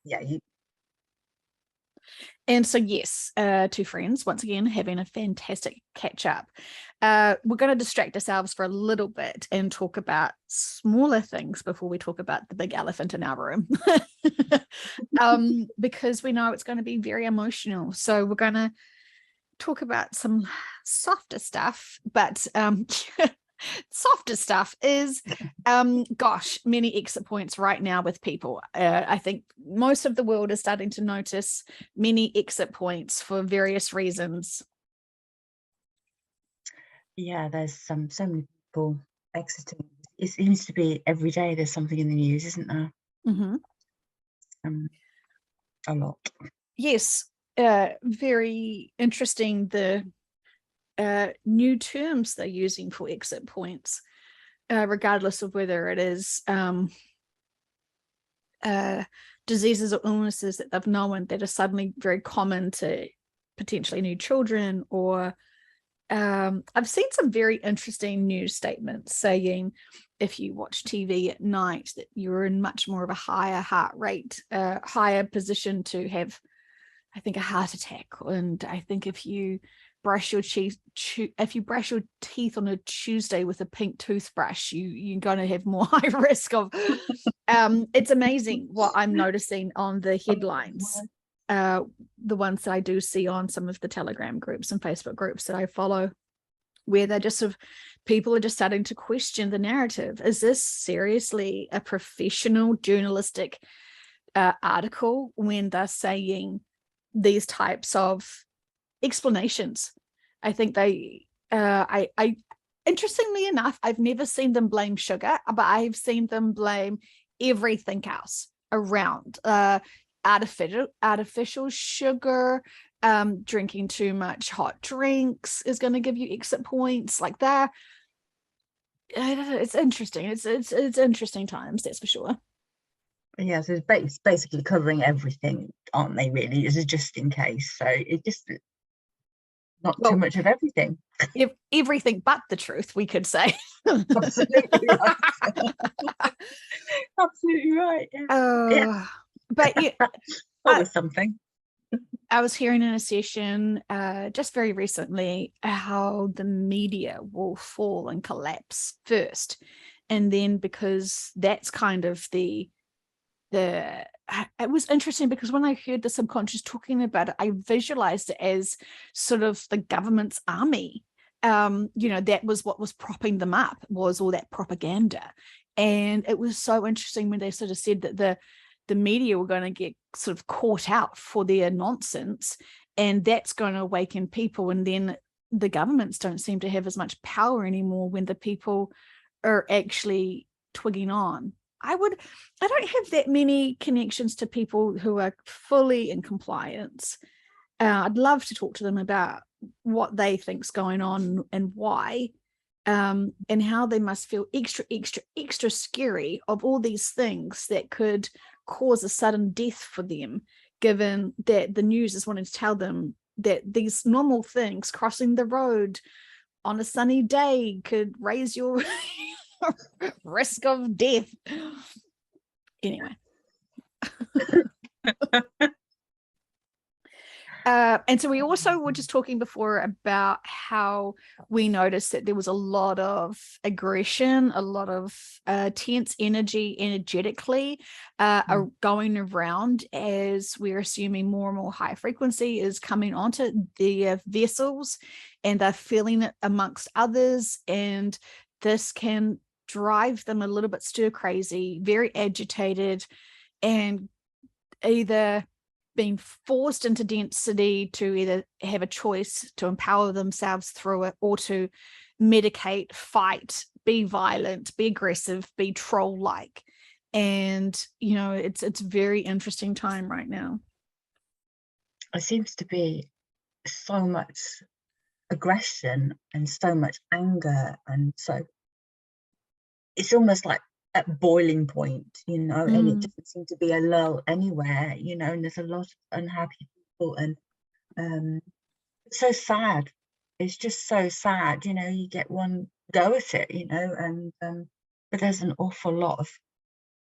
yeah, And so, yes, two friends, once again, having a fantastic catch up. We're going to distract ourselves for a little bit and talk about smaller things before we talk about the big elephant in our room. Because we know it's going to be very emotional. So we're going to talk about some softer stuff, but softer stuff is gosh, many exit points right now with people. I think most of the world is starting to notice many exit points for various reasons. yeah, there's so many people exiting. It seems to be every day there's something in the news, isn't there? Mm-hmm. A lot. Yes, very interesting, the new terms they're using for exit points, regardless of whether it is diseases or illnesses that they've known that are suddenly very common to potentially new children, or I've seen some very interesting news statements saying if you watch TV at night that you're in much more of a higher heart rate, higher position to have, I think, a heart attack. And I think if you brush your teeth on a Tuesday with a pink toothbrush, you're going to have more high risk of. It's amazing what I'm noticing on the headlines, the ones that I do see on some of the Telegram groups and Facebook groups that I follow, where they're just sort of, people are just starting to question the narrative. Is this seriously a professional journalistic article when they're saying these types of explanations? I think they, I interestingly enough, I've never seen them blame sugar, but I've seen them blame everything else around, artificial sugar, drinking too much hot drinks is going to give you exit points like that. It's interesting. It's interesting times, that's for sure. Yeah, so it's basically covering everything, aren't they, really, as a just in case. So it just not too much of everything. Everything but the truth, we could say. Absolutely right. Absolutely right. Yeah. But yeah, Always something. I was hearing in a session just very recently how the media will fall and collapse first, and then, because that's kind of the it was interesting because when I heard the subconscious talking about it, I visualized it as sort of the government's army. That was what was propping them up, was all that propaganda. And it was so interesting when they sort of said that the media were going to get sort of caught out for their nonsense, and that's going to awaken people. And then the governments don't seem to have as much power anymore when the people are actually twigging on. I don't have that many connections to people who are fully in compliance. I'd love to talk to them about what they think's going on and why, and how they must feel extra scary of all these things that could cause a sudden death for them, given that the news is wanting to tell them that these normal things, crossing the road on a sunny day, could raise your risk of death. Anyway. And so we also were just talking before about how we noticed that there was a lot of aggression, a lot of tense energy energetically going around, as we're assuming more and more high frequency is coming onto the vessels, and they're feeling it amongst others. And this can drive them a little bit stir crazy, very agitated, and either being forced into density to either have a choice to empower themselves through it, or to medicate, fight, be violent, be aggressive, be troll-like. And it's very interesting time right now. It seems to be so much aggression and so much anger, and so it's almost like at boiling point, and it doesn't seem to be a lull anywhere, and there's a lot of unhappy people, and it's so sad. It's just so sad, you get one go at it, and but there's an awful lot of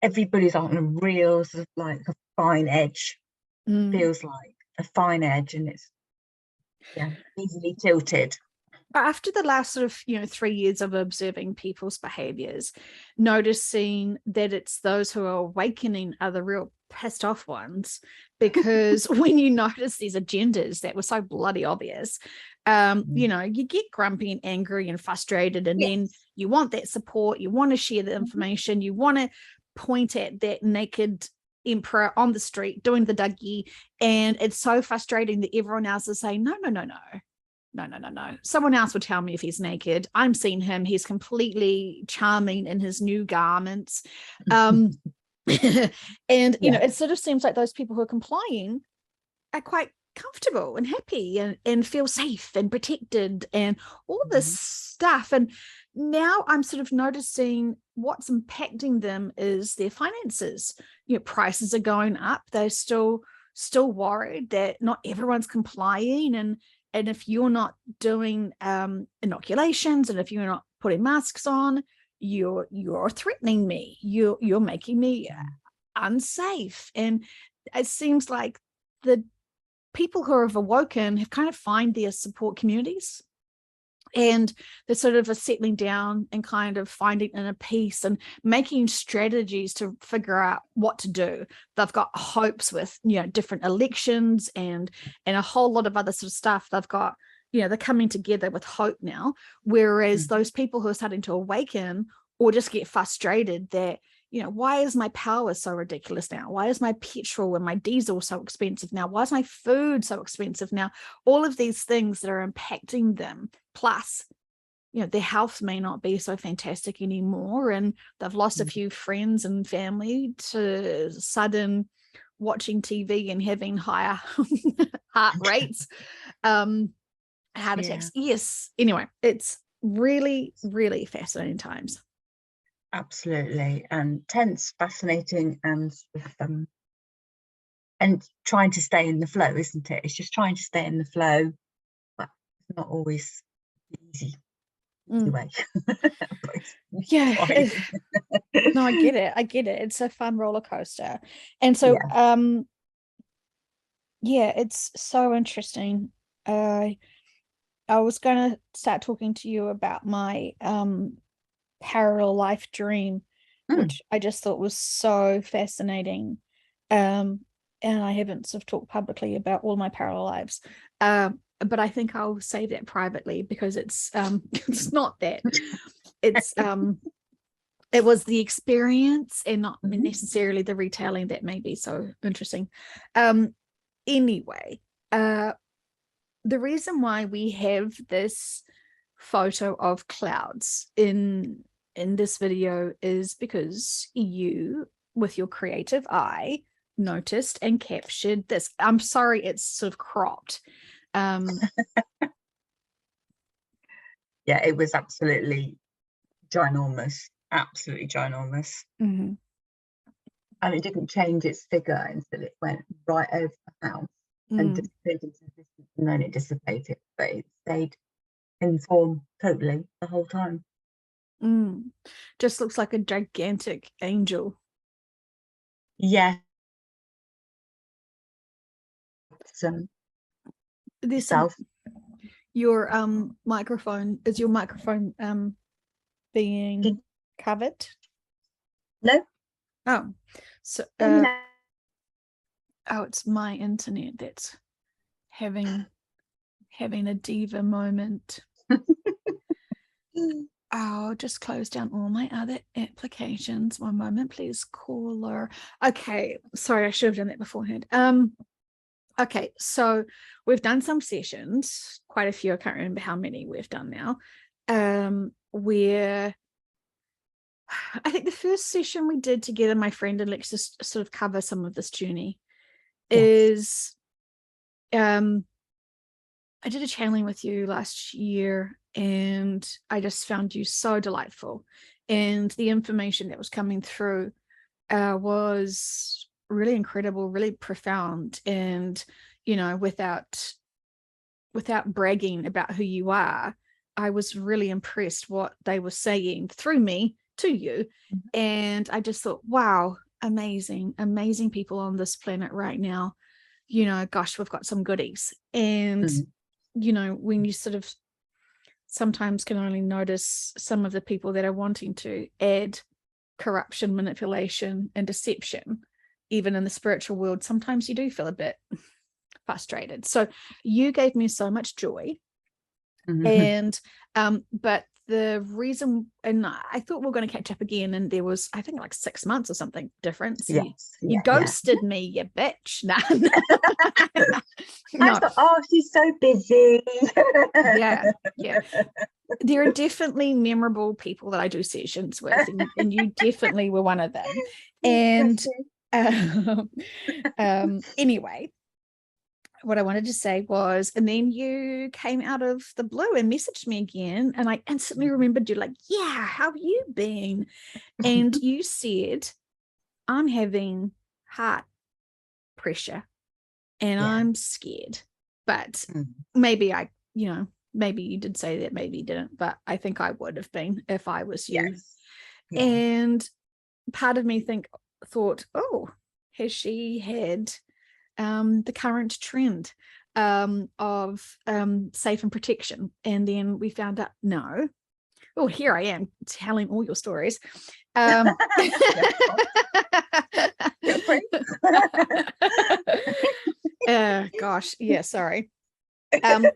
everybody's on a real sort of like a fine edge. Feels like a fine edge, and it's easily tilted. After the last sort of 3 years of observing people's behaviors, noticing that it's those who are awakening are the real pissed off ones, because when you notice these agendas that were so bloody obvious, you get grumpy and angry and frustrated, and then you want that support, you want to share the information, you want to point at that naked emperor on the street doing the Dougie, and it's so frustrating that everyone else is saying no. Someone else would tell me if he's naked. I'm seeing him. He's completely charming in his new garments. And, it sort of seems like those people who are complying are quite comfortable and happy and feel safe and protected and all this stuff. And now I'm sort of noticing what's impacting them is their finances. Prices are going up. They're still worried that not everyone's complying, and if you're not doing inoculations, and if you're not putting masks on, you're threatening me. You're making me unsafe. And it seems like the people who have awoken have kind of find their support communities, and they're sort of settling down and kind of finding inner peace and making strategies to figure out what to do. They've got hopes with different elections and a whole lot of other sort of stuff. They've got they're coming together with hope now, whereas those people who are starting to awaken or just get frustrated that why is my power so ridiculous now? Why is my petrol and my diesel so expensive now? Why is my food so expensive now? All of these things that are impacting them, plus, their health may not be so fantastic anymore, and they've lost a few friends and family to sudden watching TV and having higher heart rates, heart attacks. Yes. Anyway, it's really, really fascinating times. Absolutely, and tense, fascinating, and trying to stay in the flow, isn't it? It's just trying to stay in the flow, but it's not always easy way. No, I get it. It's a fun roller coaster, and so it's so interesting. I was going to start talking to you about my parallel life dream, which I just thought was so fascinating. And I haven't sort of talked publicly about all my parallel lives. But I think I'll save that privately, because it's it's not that. It's it was the experience and not necessarily the retelling that may be so interesting. Anyway, the reason why we have this photo of clouds in this video is because you, with your creative eye, noticed and captured this. I'm sorry, it's sort of cropped. It was absolutely ginormous, and it didn't change its figure until it went right over the house and disappeared into the distance, and then it dissipated, but it stayed in form totally the whole time. Just looks like a gigantic angel. There's your microphone, is your microphone being covered? No. So it's my internet that's having a diva moment. I'll just close down all my other applications. One moment, please. Caller. Okay, sorry, I should have done that beforehand. Okay, so we've done some sessions, quite a few. I can't remember how many we've done now. Where I think the first session we did together, my friend and Alexis, sort of cover some of this journey, is I did a channeling with you last year, and I just found you so delightful, and the information that was coming through was really incredible, really profound, and without bragging about who you are, I was really impressed what they were saying through me to you. And I just thought, wow, amazing people on this planet right now. Gosh, we've got some goodies. And when you sort of sometimes can only notice some of the people that are wanting to add corruption, manipulation, and deception, even in the spiritual world, sometimes you do feel a bit frustrated. So you gave me so much joy. And but the reason, and I thought we were going to catch up again, and there was, I think, like 6 months or something difference. You ghosted me, you bitch. No. I thought, oh, she's so busy. yeah There are definitely memorable people that I do sessions with, and you definitely were one of them. And anyway, what I wanted to say was, and then you came out of the blue and messaged me again, and I instantly remembered you, like, yeah, how have you been? And you said, I'm having heart pressure and I'm scared. But maybe maybe you did say that, maybe you didn't, but I think I would have been if I was you. And part of me thought, oh, has she had the current trend of safe and protection? And then we found out, no. Oh, here I am telling all your stories. Gosh, yeah, sorry. But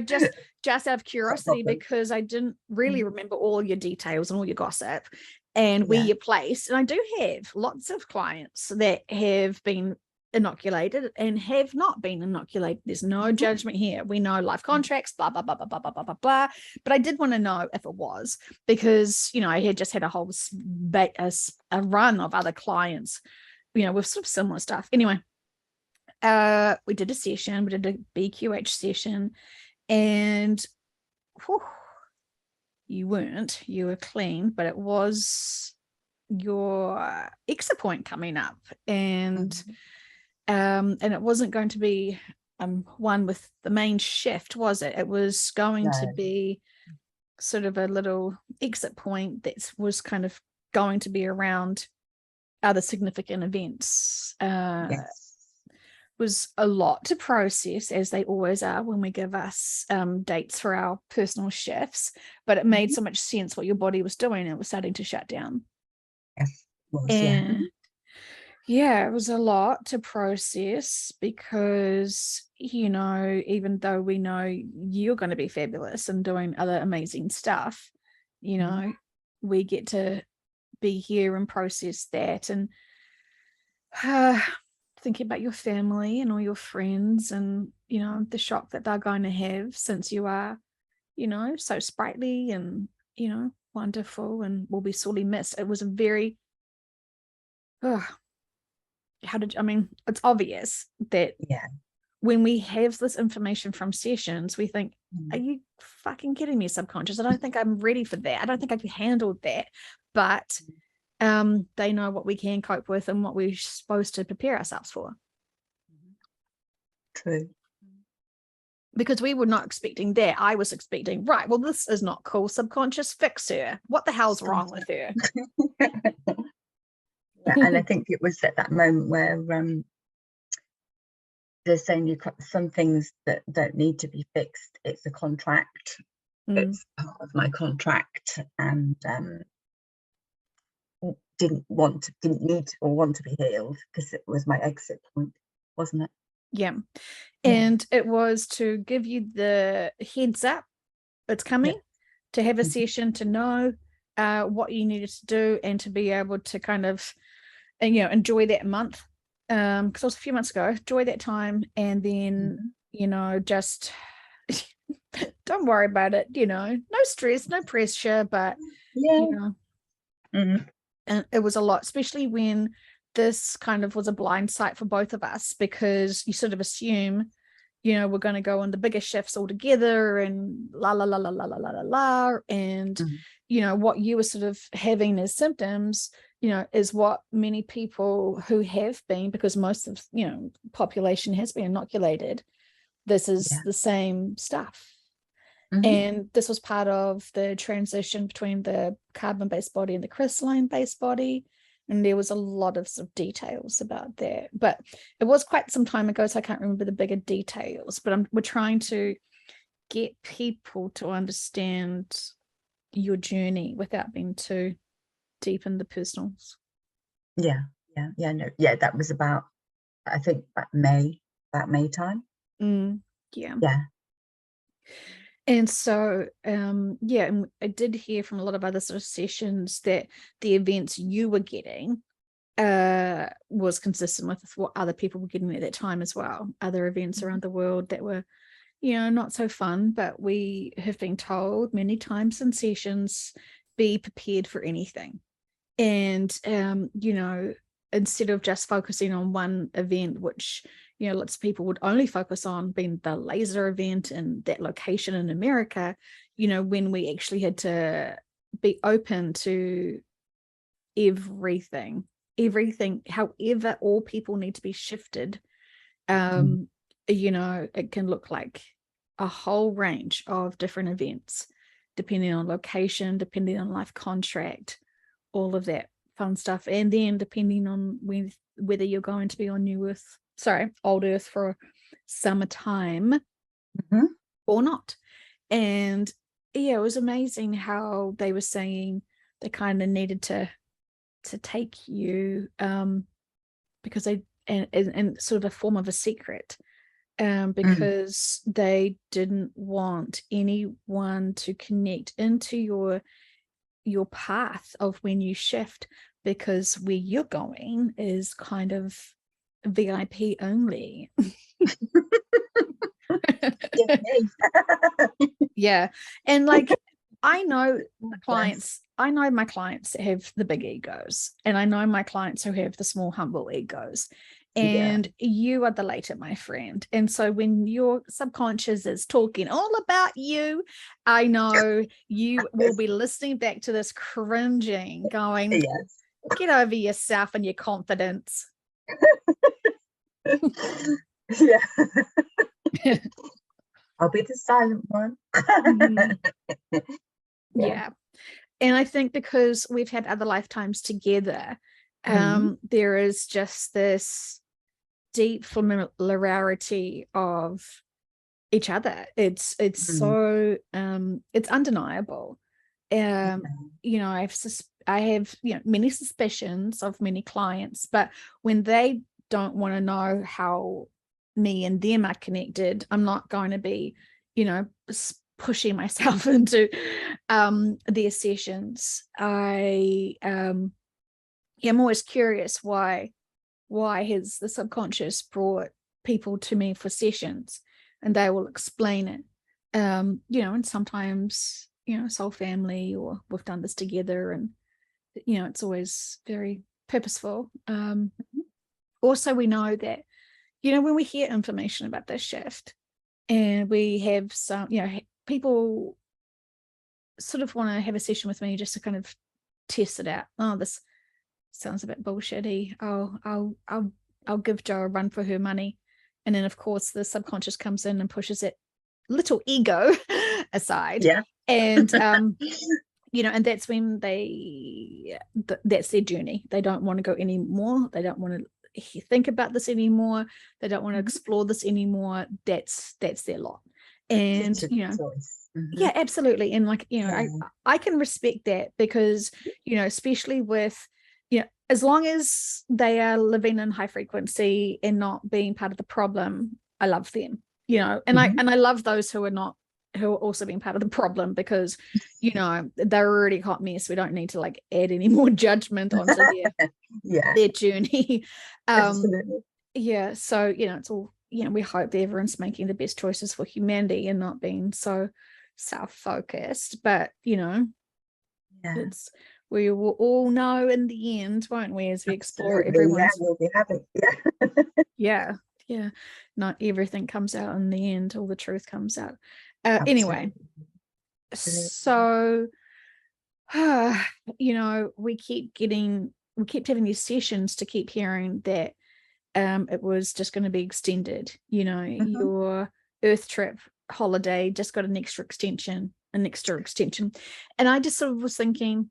just out of curiosity, because I didn't really remember all your details and all your gossip and where you're placed. And I do have lots of clients that have been inoculated and have not been inoculated. There's no judgment here. We know life contracts, blah, blah, blah, blah, blah, blah, blah, blah, blah. But I did want to know if it was, because, I had just had a whole a run of other clients, with sort of similar stuff. Anyway, we did a session, we did a BQH session, and you were clean, but it was your exit point coming up. And it wasn't going to be one with the main shift, was it? It was going to be sort of a little exit point that was kind of going to be around other significant events. Was a lot to process, as they always are when we give us dates for our personal shifts, but it made so much sense what your body was doing. It was starting to shut down. It was a lot to process, because even though we know you're going to be fabulous and doing other amazing stuff, we get to be here and process that, and thinking about your family and all your friends, and the shock that they're going to have, since you are so sprightly and wonderful and will be sorely missed. It was a very it's obvious that when we have this information from sessions, we think, are you fucking kidding me, subconscious? I don't think I'm ready for that. I don't think I can handle that. But they know what we can cope with and what we're supposed to prepare ourselves for. True. Because we were not expecting that. I was expecting, right, well, this is not cool, subconscious, fix her. What the hell's wrong with her? And I think it was at that moment where they're saying you've got some things that don't need to be fixed. It's a contract. It's part of my contract, and didn't need or want to be healed, because it was my exit point, wasn't it? And it was to give you the heads up it's coming, to have a session, to know what you needed to do, and to be able to kind of enjoy that month, because it was a few months ago. Enjoy that time, and then just don't worry about it. No stress, no pressure, but and it was a lot, especially when this kind of was a blind sight for both of us, because you sort of assume we're going to go on the bigger shifts all together and la la la la la la la la la, and what you were sort of having as symptoms is what many people who have been, because most of population has been inoculated, this is the same stuff. And this was part of the transition between the carbon-based body and the crystalline-based body. And there was a lot of sort of details about that. But it was quite some time ago, so I can't remember the bigger details. But we're trying to get people to understand your journey without being too deep in the personals. No, that was about, I think, about May time. Yeah. And so and I did hear from a lot of other sort of sessions that the events you were getting was consistent with what other people were getting at that time as well. Other events around the world that were, not so fun, but we have been told many times in sessions, be prepared for anything. And instead of just focusing on one event, which lots of people would only focus on, being the laser event and that location in America, when we actually had to be open to everything, however all people need to be shifted. It can look like a whole range of different events, depending on location, depending on life contract, all of that fun stuff. And then depending on whether you're going to be on old Earth for summertime or not. And it was amazing how they were saying they kind of needed to take you because they and sort of a form of a secret, because they didn't want anyone to connect into your path of when you shift, because where you're going is kind of VIP only. Yeah. And like, I know my clients that have the big egos, and I know my clients who have the small, humble egos. And you are the later, my friend. And so when your subconscious is talking all about you, I know you will be listening back to this cringing, going, get over yourself and your confidence. I'll be the silent one. Yeah. And I think because we've had other lifetimes together, there is just this deep familiarity of each other. It's so it's undeniable. I have many suspicions of many clients, but when they don't want to know how me and them are connected, I'm not going to be pushing myself into their sessions. I'm always curious why has the subconscious brought people to me for sessions, and they will explain it. And sometimes soul family, or we've done this together, and it's always very purposeful. Also, we know that when we hear information about this shift, and we have some people sort of want to have a session with me just to kind of test it out. Oh, this sounds a bit bullshitty. I'll give Jo a run for her money. And then of course the subconscious comes in and pushes that little ego aside. And and that's when that's their journey. They don't want to go anymore. They don't want to think about this anymore. They don't want to explore this anymore. That's their lot. And yeah, absolutely. And like I can respect that, because especially with as long as they are living in high frequency and not being part of the problem, I love them. And I love those who are also being part of the problem, because they're already a hot mess. We don't need to like add any more judgment onto their journey. Yeah, so it's all we hope that everyone's making the best choices for humanity and not being so self-focused. But it's, we will all know in the end, won't we, as we explore everyone's we'll be having yeah not everything comes out in the end, all the truth comes out. Anyway, so we kept having these sessions to keep hearing that it was just going to be extended. Your Earth trip holiday, just got an extra extension. And I just sort of was thinking,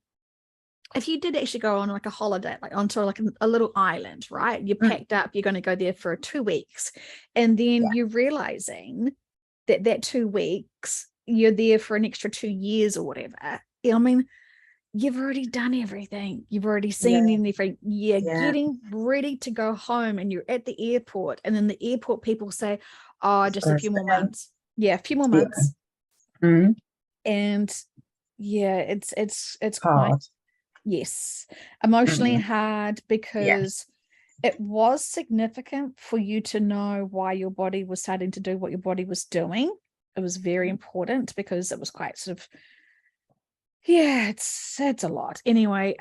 if you did actually go on like a holiday, like onto like a little island, right? You packed up, you're going to go there for 2 weeks, and then you're realizing that 2 weeks you're there for an extra 2 years or whatever. I mean, you've already done everything. You've already seen everything. You're getting ready to go home, and you're at the airport, and then the airport people say, oh, just a few more months. Yeah, a few more months. Mm. And yeah, it's quite, Hard. yes, emotionally hard, because it was significant for you to know why your body was starting to do what your body was doing. It was very important, because it was quite sort of, it's a lot. Anyway,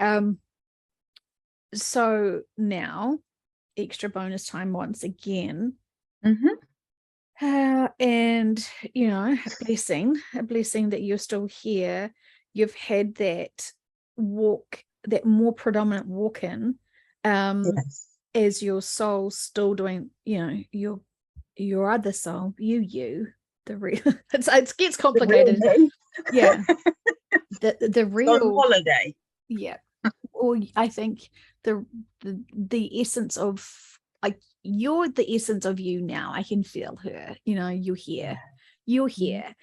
so now extra bonus time once again. And a blessing that you're still here. You've had that more predominant walk in, as your soul still doing, your other soul, the real. It gets complicated. The real holiday. Or I think the essence of, like, you're the essence of you now. I can feel her. You're here.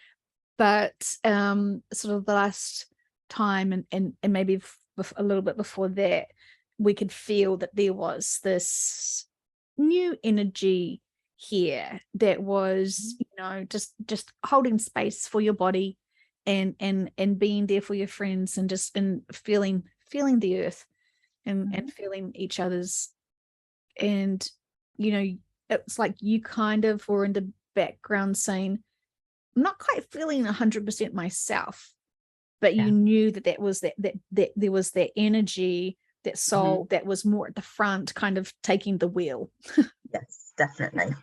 But sort of the last time, and maybe a little bit before that, we could feel that there was this new energy here that was, just holding space for your body, and being there for your friends, and just feeling the earth, and feeling each other's. And it's like you kind of were in the background saying, I'm not quite feeling 100% myself, but you knew that there was that energy, that soul that was more at the front, kind of taking the wheel. Yes, definitely.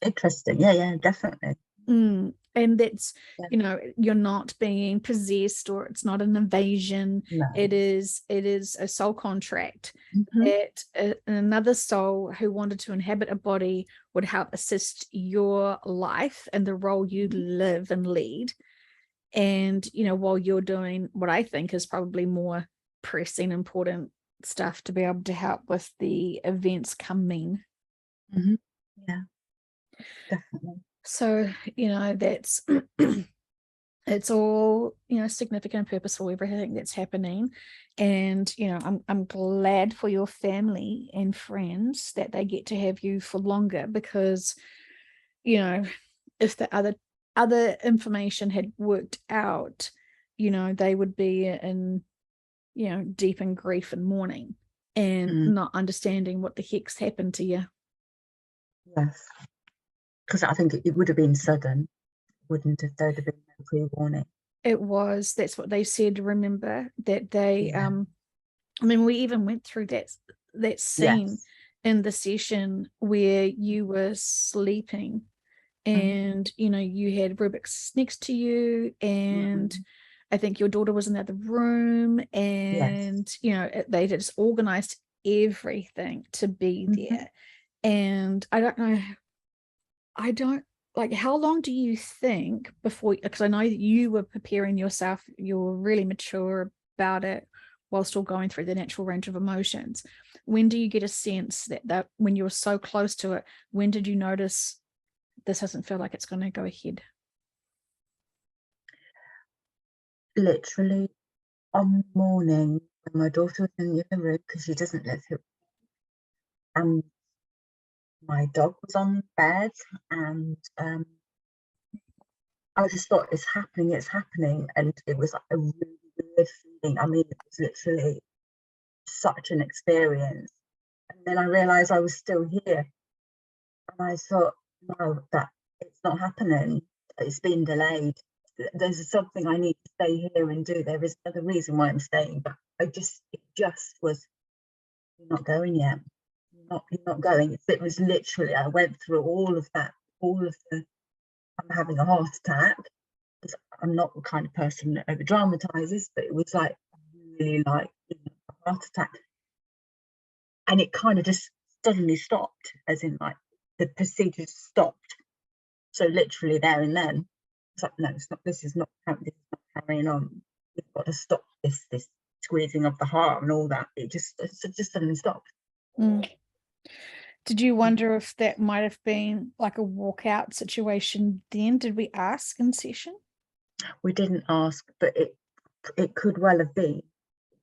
Interesting. Yeah, definitely. And that's, you're not being possessed, or it's not an invasion. No. It is a soul contract that another soul who wanted to inhabit a body would help assist your life and the role you live and lead. And while you're doing what I think is probably more pressing, important stuff to be able to help with the events coming. Yeah, definitely. So that's it's all significant and purposeful, everything that's happening. And I'm glad for your family and friends that they get to have you for longer, because if the other information had worked out, they would be in deep in grief and mourning, and not understanding what the heck's happened to you. Yes, because I think it would have been sudden, wouldn't it? There'd have been no pre-warning. It was. That's what they said. Remember that they I mean, we even went through that scene in the session where you were sleeping, and you had Rubik's next to you, and I think your daughter was in the other room, and they just organized everything to be there. And I don't like, how long do you think before, because I know that you were preparing yourself, you were really mature about it while still going through the natural range of emotions. When do you get a sense that when you were so close to it, when did you notice this doesn't feel like it's going to go ahead? Literally on the morning when my daughter was in the other room, because she doesn't live here, and my dog was on the bed, and I just thought, it's happening, and it was like a really weird feeling. I mean, it was literally such an experience. And then I realized I was still here, and I thought, no, that it's not happening. It's been delayed. There's something I need to stay here and do. There is another reason why I'm staying, but it just was, you're not going yet. You're not going. It was literally, I went through all of that, all of the, I'm having a heart attack. I'm not the kind of person that over dramatizes, but it was like really like a heart attack. And it kind of just suddenly stopped, as in like the procedure stopped. So literally there and then, it's like, no, it's not. This is not carrying on. We've got to stop this squeezing of the heart and all that. It just suddenly stopped. Mm. Did you wonder if that might have been like a walkout situation then? Did we ask in session? We didn't ask, but it could well have been.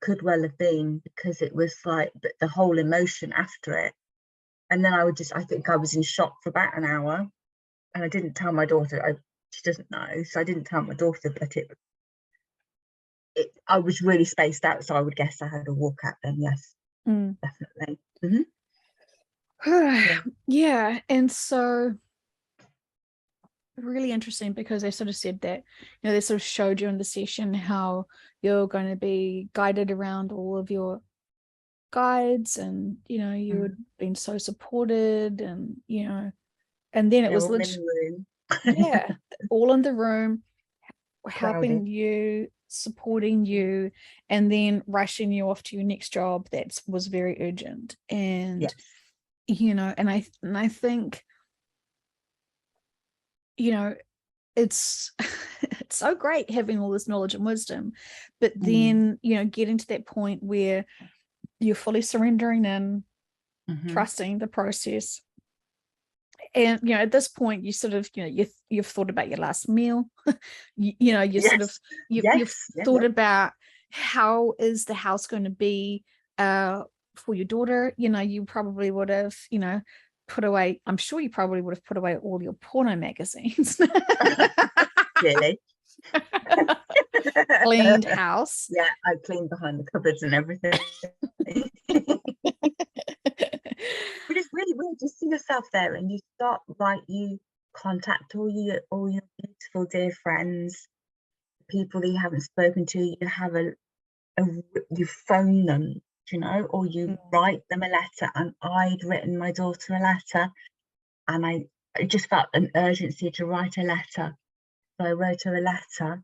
Could well have been, because it was like the whole emotion after it. And then I think I was in shock for about an hour, and I didn't tell my daughter. She doesn't know, so I didn't tell my daughter, but I was really spaced out, so I would guess I had a walkout then. Yes, definitely. Yeah. Yeah, and so really interesting, because they sort of said that, they sort of showed you in the session how you're going to be guided around all of your guides, and you had been so supported, and and then it They're was all in literally, the yeah, all in the room, helping crowded. you, supporting you, and then rushing you off to your next job that was very urgent. And Yes. and I think it's it's so great having all this knowledge and wisdom, but then getting to that point where you're fully surrendering and trusting the process. And at this point, you sort of you've thought about your last meal. you Yes. sort of you've thought about how is the house going to be for your daughter. You probably would have put away, I'm sure you probably would have put away all your porno magazines. Really? Cleaned house. Yeah, I cleaned behind the cupboards and everything. But it's really weird. You see yourself there, and you start, like, you contact all your beautiful dear friends, people that you haven't spoken to. You have you phone them, or you write them a letter. And I'd written my daughter a letter, and I just felt an urgency to write a letter. So I wrote her a letter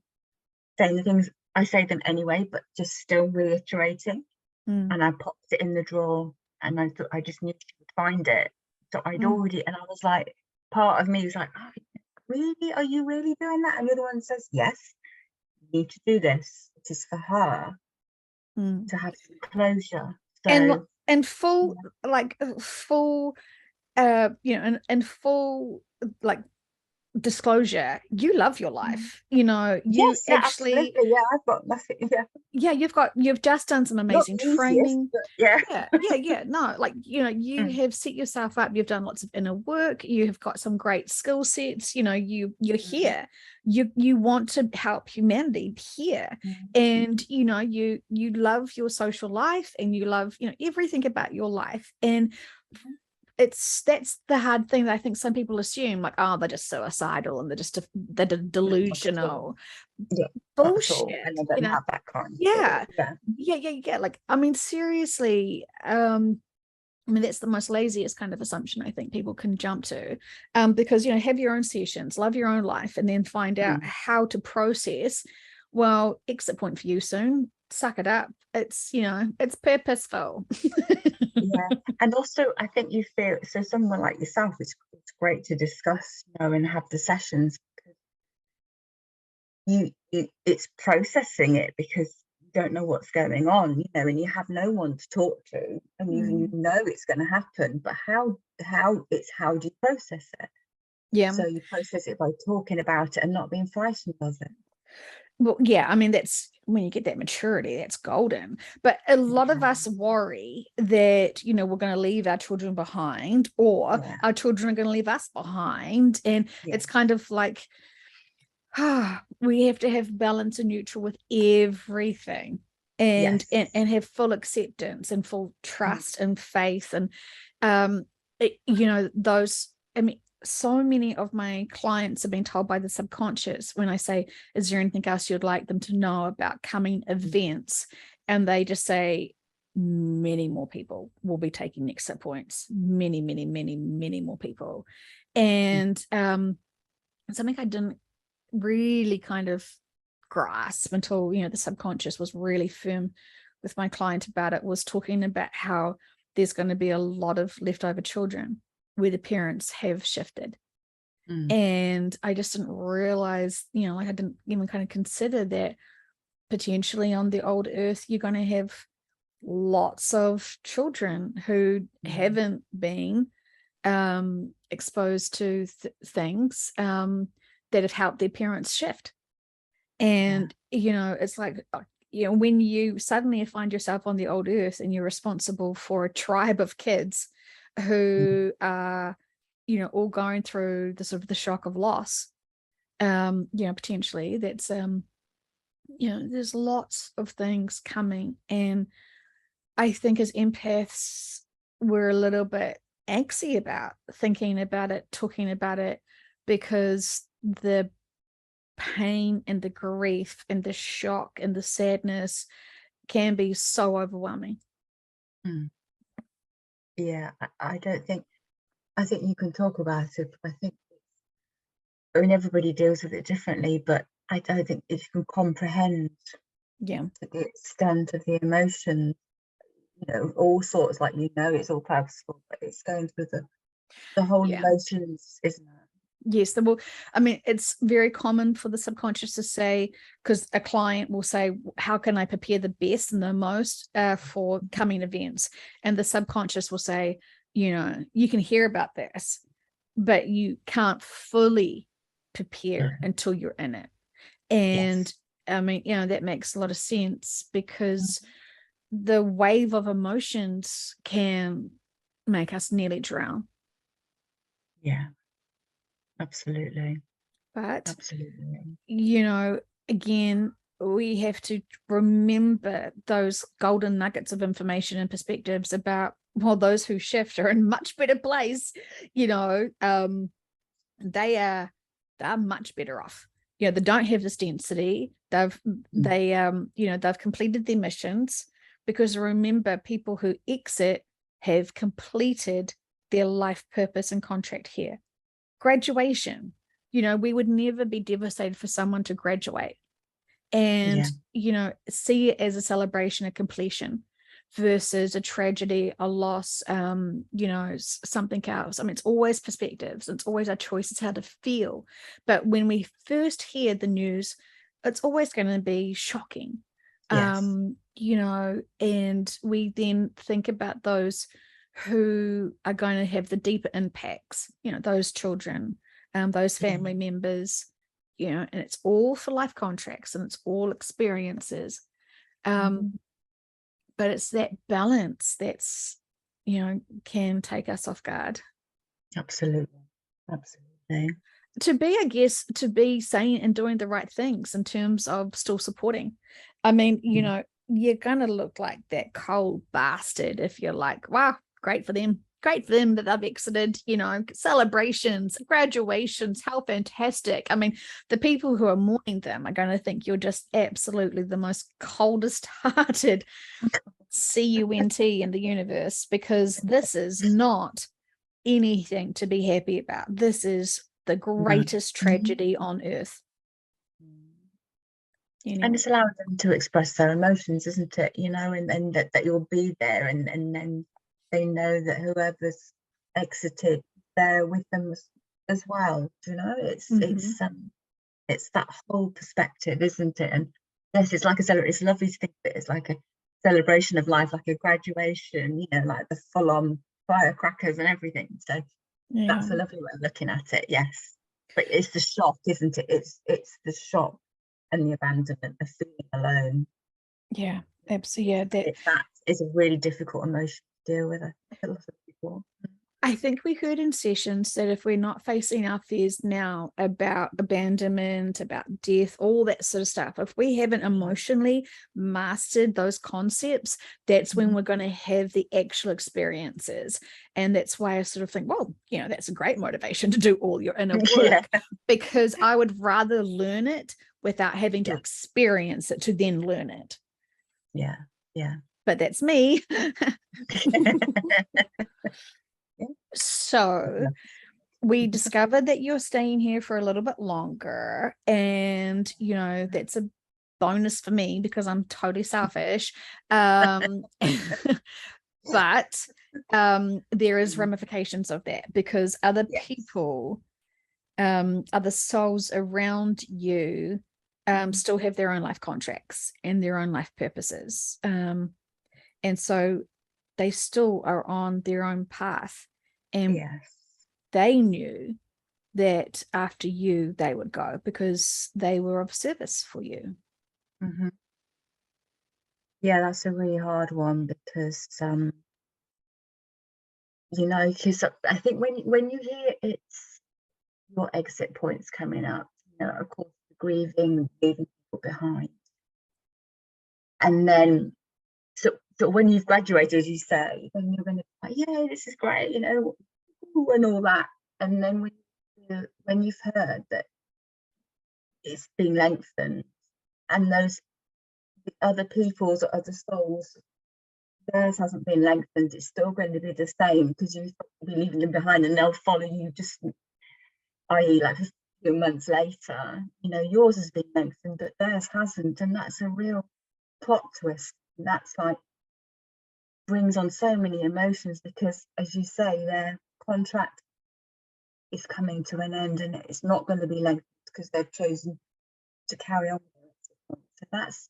saying the things I say them anyway, but just still reiterating. And I popped it in the drawer, and I thought I just knew she would find it. So I'd already, and I was like, part of me was like, oh, really? Are you really doing that? And the other one says, yes, you need to do this. It is for her to have some closure. So and full, like full, and full, like, disclosure, you love your life. You yes, yeah, actually, absolutely. Yeah, I've got nothing. Yeah, you've just done some not amazing the easiest, training. but Yeah, no, like, you have set yourself up, you've done lots of inner work, you have got some great skill sets, you're here, you want to help humanity here. And you love your social life, and you love everything about your life. And that's the hard thing that I think some people assume, like, oh, they're just suicidal and they're delusional. Bullshit. And I don't have that kind of Yeah. Like, I mean, seriously, that's the most laziest kind of assumption I think people can jump to, because have your own sessions, love your own life, and then find out how to process. Well, exit point for you soon. Suck it up. It's it's purposeful. Yeah, and also I think you feel, so someone like yourself, it's great to discuss, and have the sessions, because it's processing it, because you don't know what's going on, and you have no one to talk to, and you know it's going to happen, but how do you process it? Yeah. So you process it by talking about it and not being frightened of it. Well, yeah, I mean, that's when you get that maturity, that's golden. But a lot of us worry that, we're going to leave our children behind, or our children are going to leave us behind. And it's kind of like, we have to have balance and neutral with everything, and have full acceptance and full trust and faith. And, those, I mean, so many of my clients have been told by the subconscious, when I say, is there anything else you'd like them to know about coming events? And they just say, many more people will be taking exit points, many, many, many, many more people. And something I didn't really kind of grasp until, the subconscious was really firm with my client about it, was talking about how there's going to be a lot of leftover children where the parents have shifted. And I just didn't realize, like I didn't even kind of consider that potentially on the old earth you're going to have lots of children who haven't been exposed to things that have helped their parents shift. And it's like, when you suddenly find yourself on the old earth and you're responsible for a tribe of kids who are all going through the sort of the shock of loss, potentially that's there's lots of things coming. And I think as empaths we're a little bit anxious about thinking about it, talking about it, because the pain and the grief and the shock and the sadness can be so overwhelming. Yeah, I think you can talk about it, but I mean everybody deals with it differently, but I don't think if you can comprehend the extent of the emotion, all sorts, like it's all purposeful, but it's going through the whole emotions, isn't it? Yes, I mean, it's very common for the subconscious to say, because a client will say, how can I prepare the best and the most for coming events? And the subconscious will say, you can hear about this, but you can't fully prepare until you're in it. And I mean, that makes a lot of sense, because the wave of emotions can make us nearly drown. Yeah. Absolutely. But, Absolutely. Again, we have to remember those golden nuggets of information and perspectives about, well, those who shift are in much better place. They're much better off. They don't have this density. They've completed their missions, because remember, people who exit have completed their life purpose and contract here. Graduation, we would never be devastated for someone to graduate and see it as a celebration of completion versus a tragedy, a loss, something else. I mean, it's always perspectives, it's always our choices how to feel. But when we first hear the news, it's always going to be shocking. And we then think about those who are going to have the deeper impacts, those children, those family members, and it's all for life contracts and it's all experiences. But it's that balance that's, can take us off guard. Absolutely. To be saying and doing the right things in terms of still supporting. I mean, you're going to look like that cold bastard if you're like, wow, great for them that they've exited, celebrations, graduations, how fantastic. I mean, the people who are mourning them are going to think you're just absolutely the most coldest hearted CUNT in the universe, because this is not anything to be happy about. This is the greatest tragedy on earth. And it's allowing them to express their emotions, isn't it? And that you'll be there, and then they know that whoever's exited, they're with them as well. It's that whole perspective, isn't it? And yes, it's like it's lovely to think that it's like a celebration of life, like a graduation, like the full-on firecrackers and everything. So that's a lovely way of looking at it. Yes, but it's the shock, isn't it? It's the shock and the abandonment, the feeling alone. Yeah, absolutely. That is a really difficult emotion to deal with. I think a lot of people. I think we heard in sessions that if we're not facing our fears now about abandonment, about death, all that sort of stuff, if we haven't emotionally mastered those concepts, that's when we're going to have the actual experiences. And that's why I sort of think, well, that's a great motivation to do all your inner work, because I would rather learn it without having to experience it to then learn it. Yeah. But that's me. So we discovered that you're staying here for a little bit longer, and that's a bonus for me because I'm totally selfish. But there is ramifications of that, because other people other souls around you still have their own life contracts and their own life purposes. And so they still are on their own path. And Yes. they knew that after you, they would go because they were of service for you. Mm-hmm. Yeah, that's a really hard one because, because I think when you hear it's your exit points coming up, of course, the grieving, leaving people behind. And then, so when you've graduated, as you say, then you're going to be like, yeah, this is great, and all that. And then when you've heard that it's been lengthened, and those other people's or other souls, theirs hasn't been lengthened, it's still going to be the same because you'll be leaving them behind, and they'll follow you, just i.e. like a few months later. Yours has been lengthened, but theirs hasn't, and that's a real plot twist. And that's like brings on so many emotions because, as you say, their contract is coming to an end and it's not going to be lengthened because they've chosen to carry on. So that's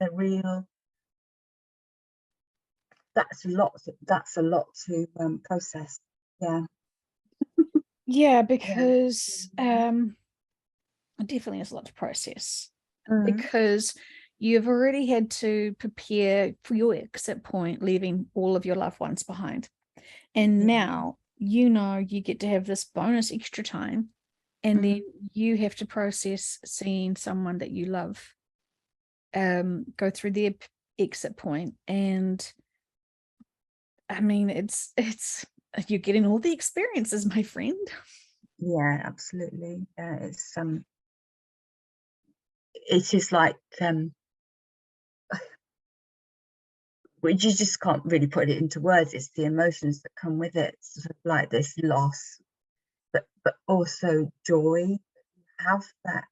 a lot to process. Yeah, because it definitely is a lot to process. Because you've already had to prepare for your exit point, leaving all of your loved ones behind. And now you get to have this bonus extra time, and then you have to process seeing someone that you love go through their exit point. And I mean, it's you're getting all the experiences, my friend. Yeah, absolutely. It's just like which you just can't really put it into words. It's the emotions that come with it, sort of like this loss, but also joy. Have that,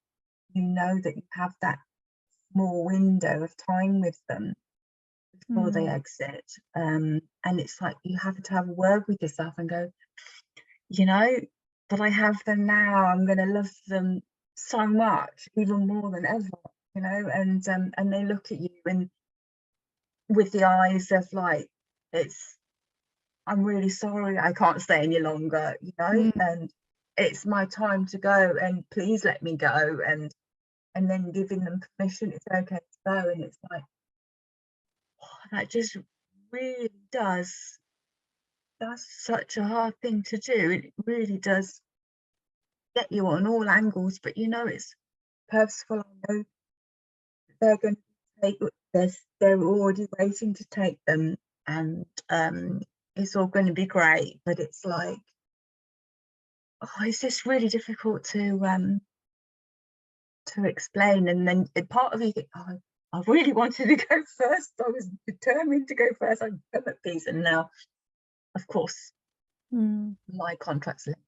that you have that small window of time with them before they exit, and it's like you have to have a word with yourself and go, but I have them now. I'm going to love them so much, even more than ever, and they look at you and with the eyes of like, I'm really sorry, I can't stay any longer, and it's my time to go, and please let me go, and then giving them permission, it's okay to go. And it's like, that just really that's such a hard thing to do. It really does get you on all angles, but it's purposeful. I know they're going to take they're already waiting to take them, and it's all going to be great. But it's like, it's just really difficult to explain. And then part of you think, I really wanted to go first. I was determined to go first. I'm at peace, and now, of course, my contract's left.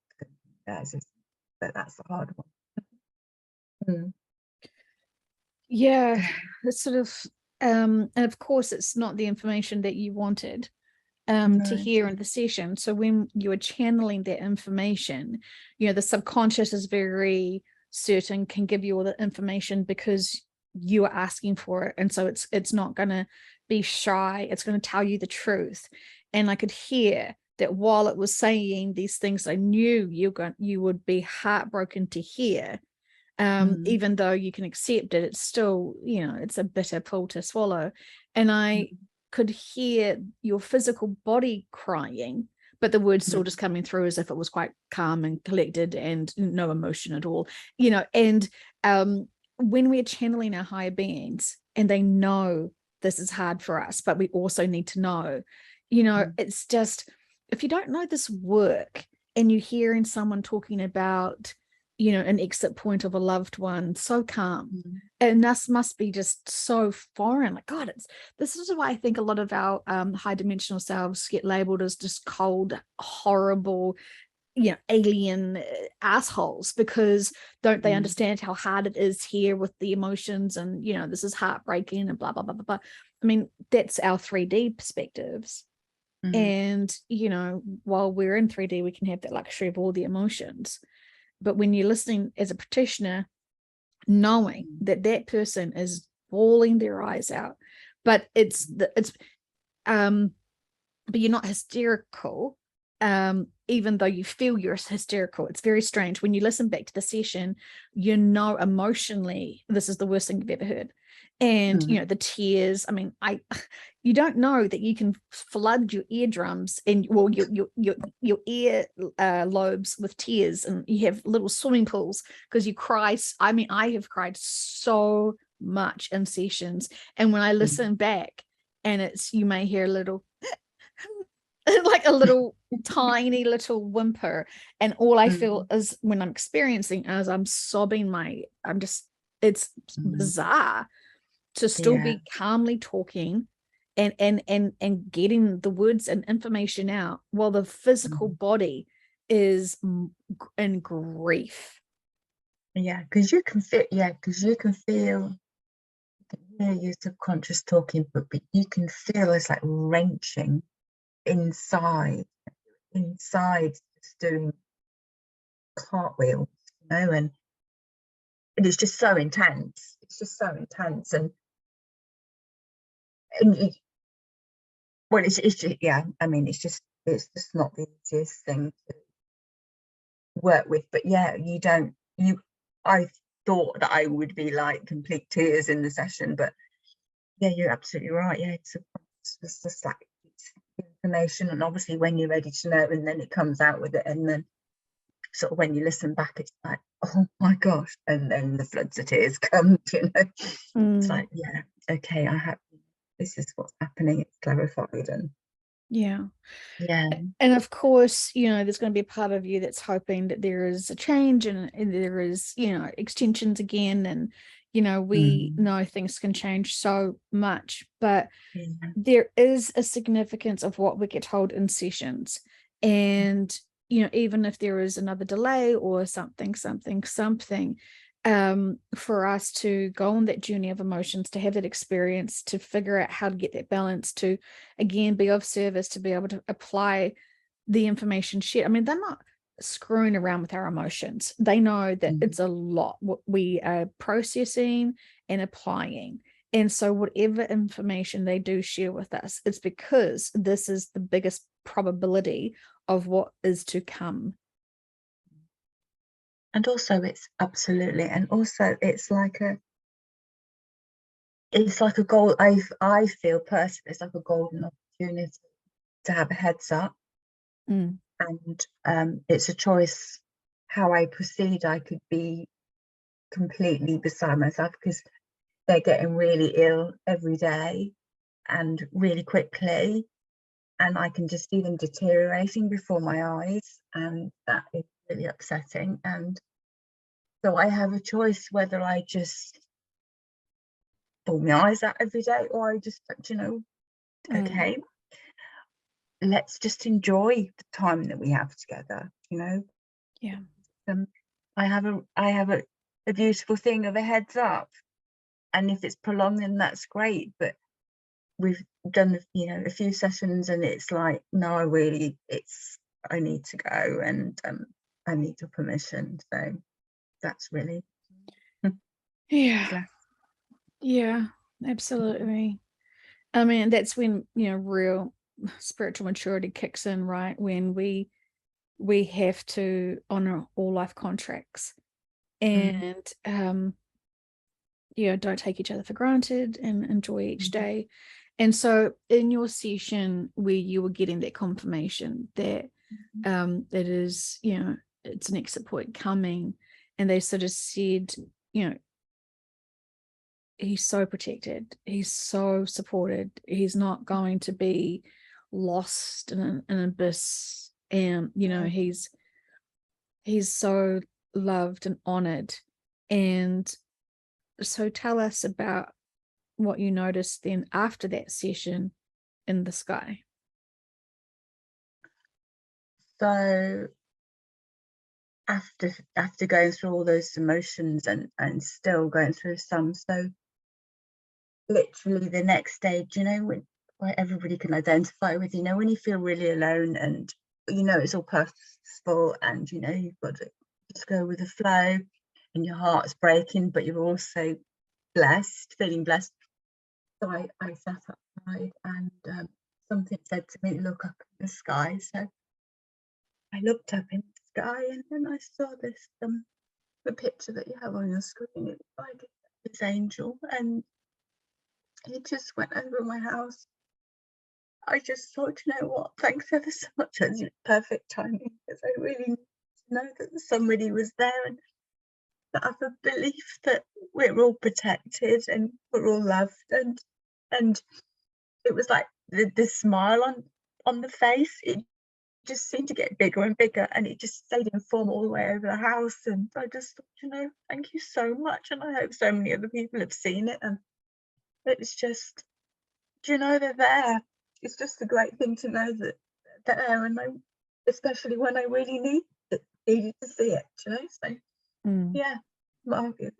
But that's the hard one. Yeah, it's sort of and of course it's not the information that you wanted to hear in the session. So when you are channeling that information, the subconscious is very certain, can give you all the information because you are asking for it. And so it's not going to be shy. It's going to tell you the truth. And I could hear that while it was saying these things, I knew you would be heartbroken to hear. Even though you can accept it, it's still, it's a bitter pill to swallow. And I could hear your physical body crying, but the words still just coming through as if it was quite calm and collected and no emotion at all, and when we're channeling our higher beings and they know this is hard for us, but we also need to know, it's just, if you don't know this work and you're hearing someone talking about an exit point of a loved one, so calm, and this must be just so foreign. Like, God, this is why I think a lot of our high dimensional selves get labeled as just cold, horrible, alien assholes, because don't they understand how hard it is here with the emotions, and this is heartbreaking and blah blah blah blah blah. I mean, that's our 3D perspectives. And while we're in 3D, we can have that luxury of all the emotions. But when you're listening as a practitioner, knowing that that person is bawling their eyes out, but but you're not hysterical, even though you feel you're hysterical. It's very strange. When you listen back to the session, you know emotionally this is the worst thing you've ever heard. And you know, the tears, I mean, you don't know that you can flood your eardrums and well your ear lobes with tears, and you have little swimming pools because you cry. I mean, I have cried so much in sessions, and when I listen back, and it's, you may hear a little like a little tiny little whimper, and all I feel is, when I'm experiencing, as I'm sobbing it's bizarre to still be calmly talking and getting the words and information out while the physical body is in grief. Because you can feel, your subconscious talking, but you can feel it's like wrenching inside, just doing cartwheels, and it's just so intense. And well, it's just, I mean, it's just not the easiest thing to work with. But I thought that I would be like complete tears in the session, but you're absolutely right. It's just like information, and obviously when you're ready to know, and then it comes out with it, and then sort of when you listen back, it's like, oh my gosh, and then the floods of tears come. It's like, okay, this is what's happening. It's clarified. And and of course, you know, there's going to be a part of you that's hoping that there is a change, and there is, you know, extensions again, and you know, we know things can change so much, but there is a significance of what we get told in sessions. And you know, even if there is another delay or something, for us to go on that journey of emotions, to have that experience, to figure out how to get that balance, to again be of service, to be able to apply the information shared. I mean, they're not screwing around with our emotions. They know that it's a lot what we are processing and applying. And so whatever information they do share with us, it's because this is the biggest probability of what is to come. And also it's absolutely, and also it's like a goal. I feel personally it's like a golden opportunity to have a heads up. And it's a choice how I proceed. I could be completely beside myself because they're getting really ill every day and really quickly, and I can just see them deteriorating before my eyes, and that is really upsetting. And so I have a choice whether I just pull my eyes out every day, or I just, okay, let's just enjoy the time that we have together. I have a beautiful thing of a heads up, and if it's prolonged, then that's great. But we've done a few sessions, and it's like, no, I need to go, and I need your permission. So that's really Absolutely. I mean, that's when, you know, real spiritual maturity kicks in, right? When we have to honor all life contracts, and don't take each other for granted, and enjoy each day. And so in your session where you were getting that confirmation that it is, it's an exit point coming, and they sort of said, he's so protected, he's so supported, he's not going to be lost in an abyss, and he's so loved and honored. And so tell us about what you noticed then after that session in the sky. So after going through all those emotions and still going through some, so literally the next stage, when everybody can identify with, when you feel really alone, and it's all purposeful, and you've got just go with the flow, and your heart's breaking, but you're also blessed, feeling blessed. So I sat outside, and something said to me, "Look up in the sky." So I looked up in the sky, and then I saw this the picture that you have on your screen. It's like this angel, and he just went over my house. I just thought, you know what? Thanks ever so much. It's perfect timing, because I really need to know that somebody was there, and that I have a belief that we're all protected and we're all loved, and it was like the smile on the face. It just seemed to get bigger and bigger, and it just stayed in form all the way over the house. And I just thought, you know, thank you so much, and I hope so many other people have seen it. And it's just, you know, they're there. It's just a great thing to know that they're there, and especially when I really needed to see it, you know. So yeah, marvelous,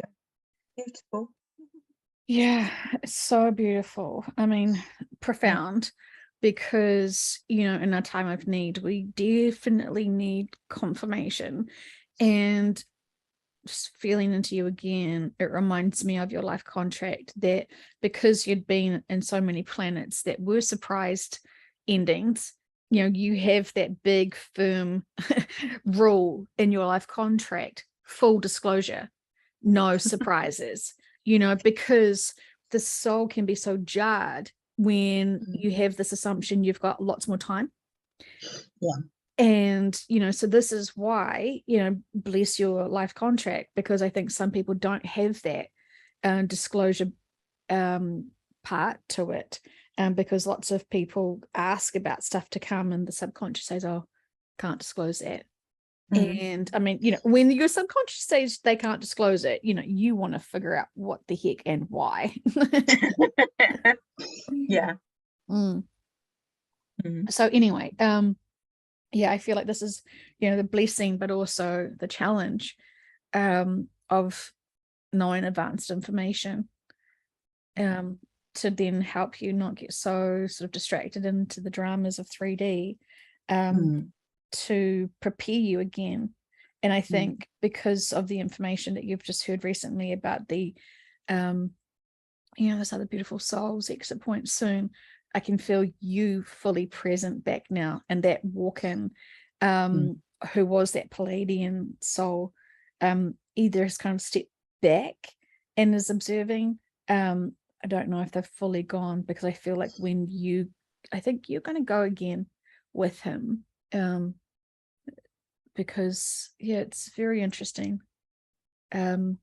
beautiful. Yeah, it's so beautiful. I mean, profound, because, you know, in a time of need, we definitely need confirmation. And just feeling into you again, it reminds me of your life contract, that because you'd been in so many planets that were surprised endings, you know, you have that big firm rule in your life contract: full disclosure, no surprises. You know, because the soul can be so jarred when you have this assumption you've got lots more time. Yeah. And, you know, so this is why, you know, bless your life contract, because I think some people don't have that disclosure part to it, because lots of people ask about stuff to come and the subconscious says, oh, can't disclose that. And I mean, you know, when your subconscious says they can't disclose it, you know, you want to figure out what the heck and why. Yeah. So anyway, yeah, I feel like this is, you know, the blessing, but also the challenge of knowing advanced information, to then help you not get so sort of distracted into the dramas of 3D, to prepare you again. And I think because of the information that you've just heard recently about the, you know, this other beautiful souls exit point soon, I can feel you fully present back now. And that walk-in, who was that Palladian soul, either has kind of stepped back and is observing. I don't know if they've fully gone, because I feel like I think you're going to go again with him. Because yeah, it's very interesting. The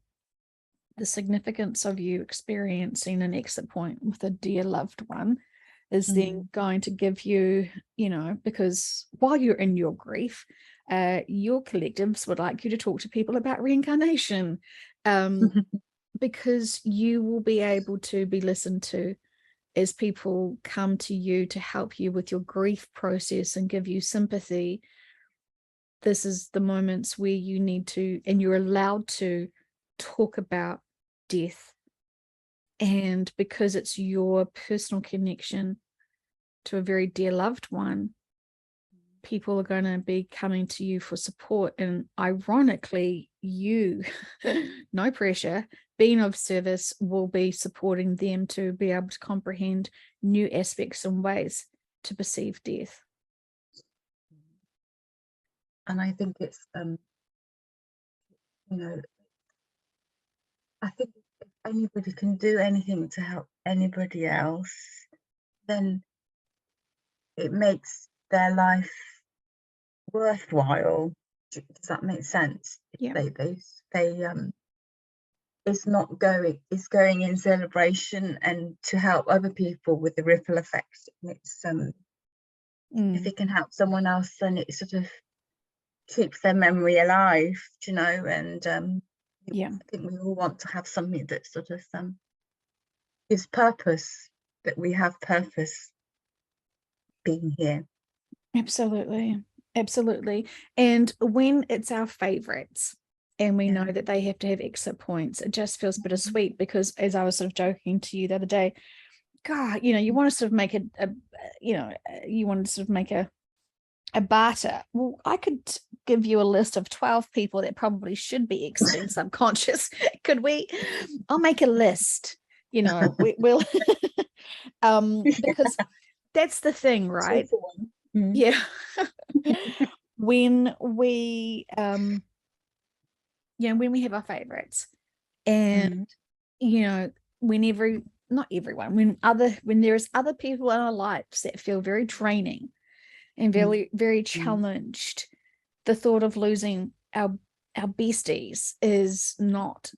significance of you experiencing an exit point with a dear loved one is then going to give you, you know, because while you're in your grief, your collectives would like you to talk to people about reincarnation, because you will be able to be listened to as people come to you to help you with your grief process and give you sympathy. This is the moments where you need to, and you're allowed to, talk about death. And because it's your personal connection to a very dear loved one, people are going to be coming to you for support. And ironically, you, no pressure, being of service, will be supporting them to be able to comprehend new aspects and ways to perceive death. And I think it's you know, I think if anybody can do anything to help anybody else, then it makes their life worthwhile. Does that make sense? Yeah. It's going in celebration and to help other people with the ripple effect. And it's if it can help someone else, then it sort of keeps their memory alive, you know. And yeah, I think we all want to have something that sort of gives purpose, that we have purpose being here. absolutely. And when it's our favorites and we know that they have to have exit points, it just feels bittersweet, because as I was sort of joking to you the other day, God, you know, you want to sort of make you want to sort of make a a barter. Well, I could give you a list of 12 people that probably should be exiting subconscious. Could we? I'll make a list. We'll because that's the thing, right? 2 for 1. Yeah. when we when we have our favorites, and whenever, not everyone, when there's other people in our lives that feel very draining and very very challenged, the thought of losing our besties is not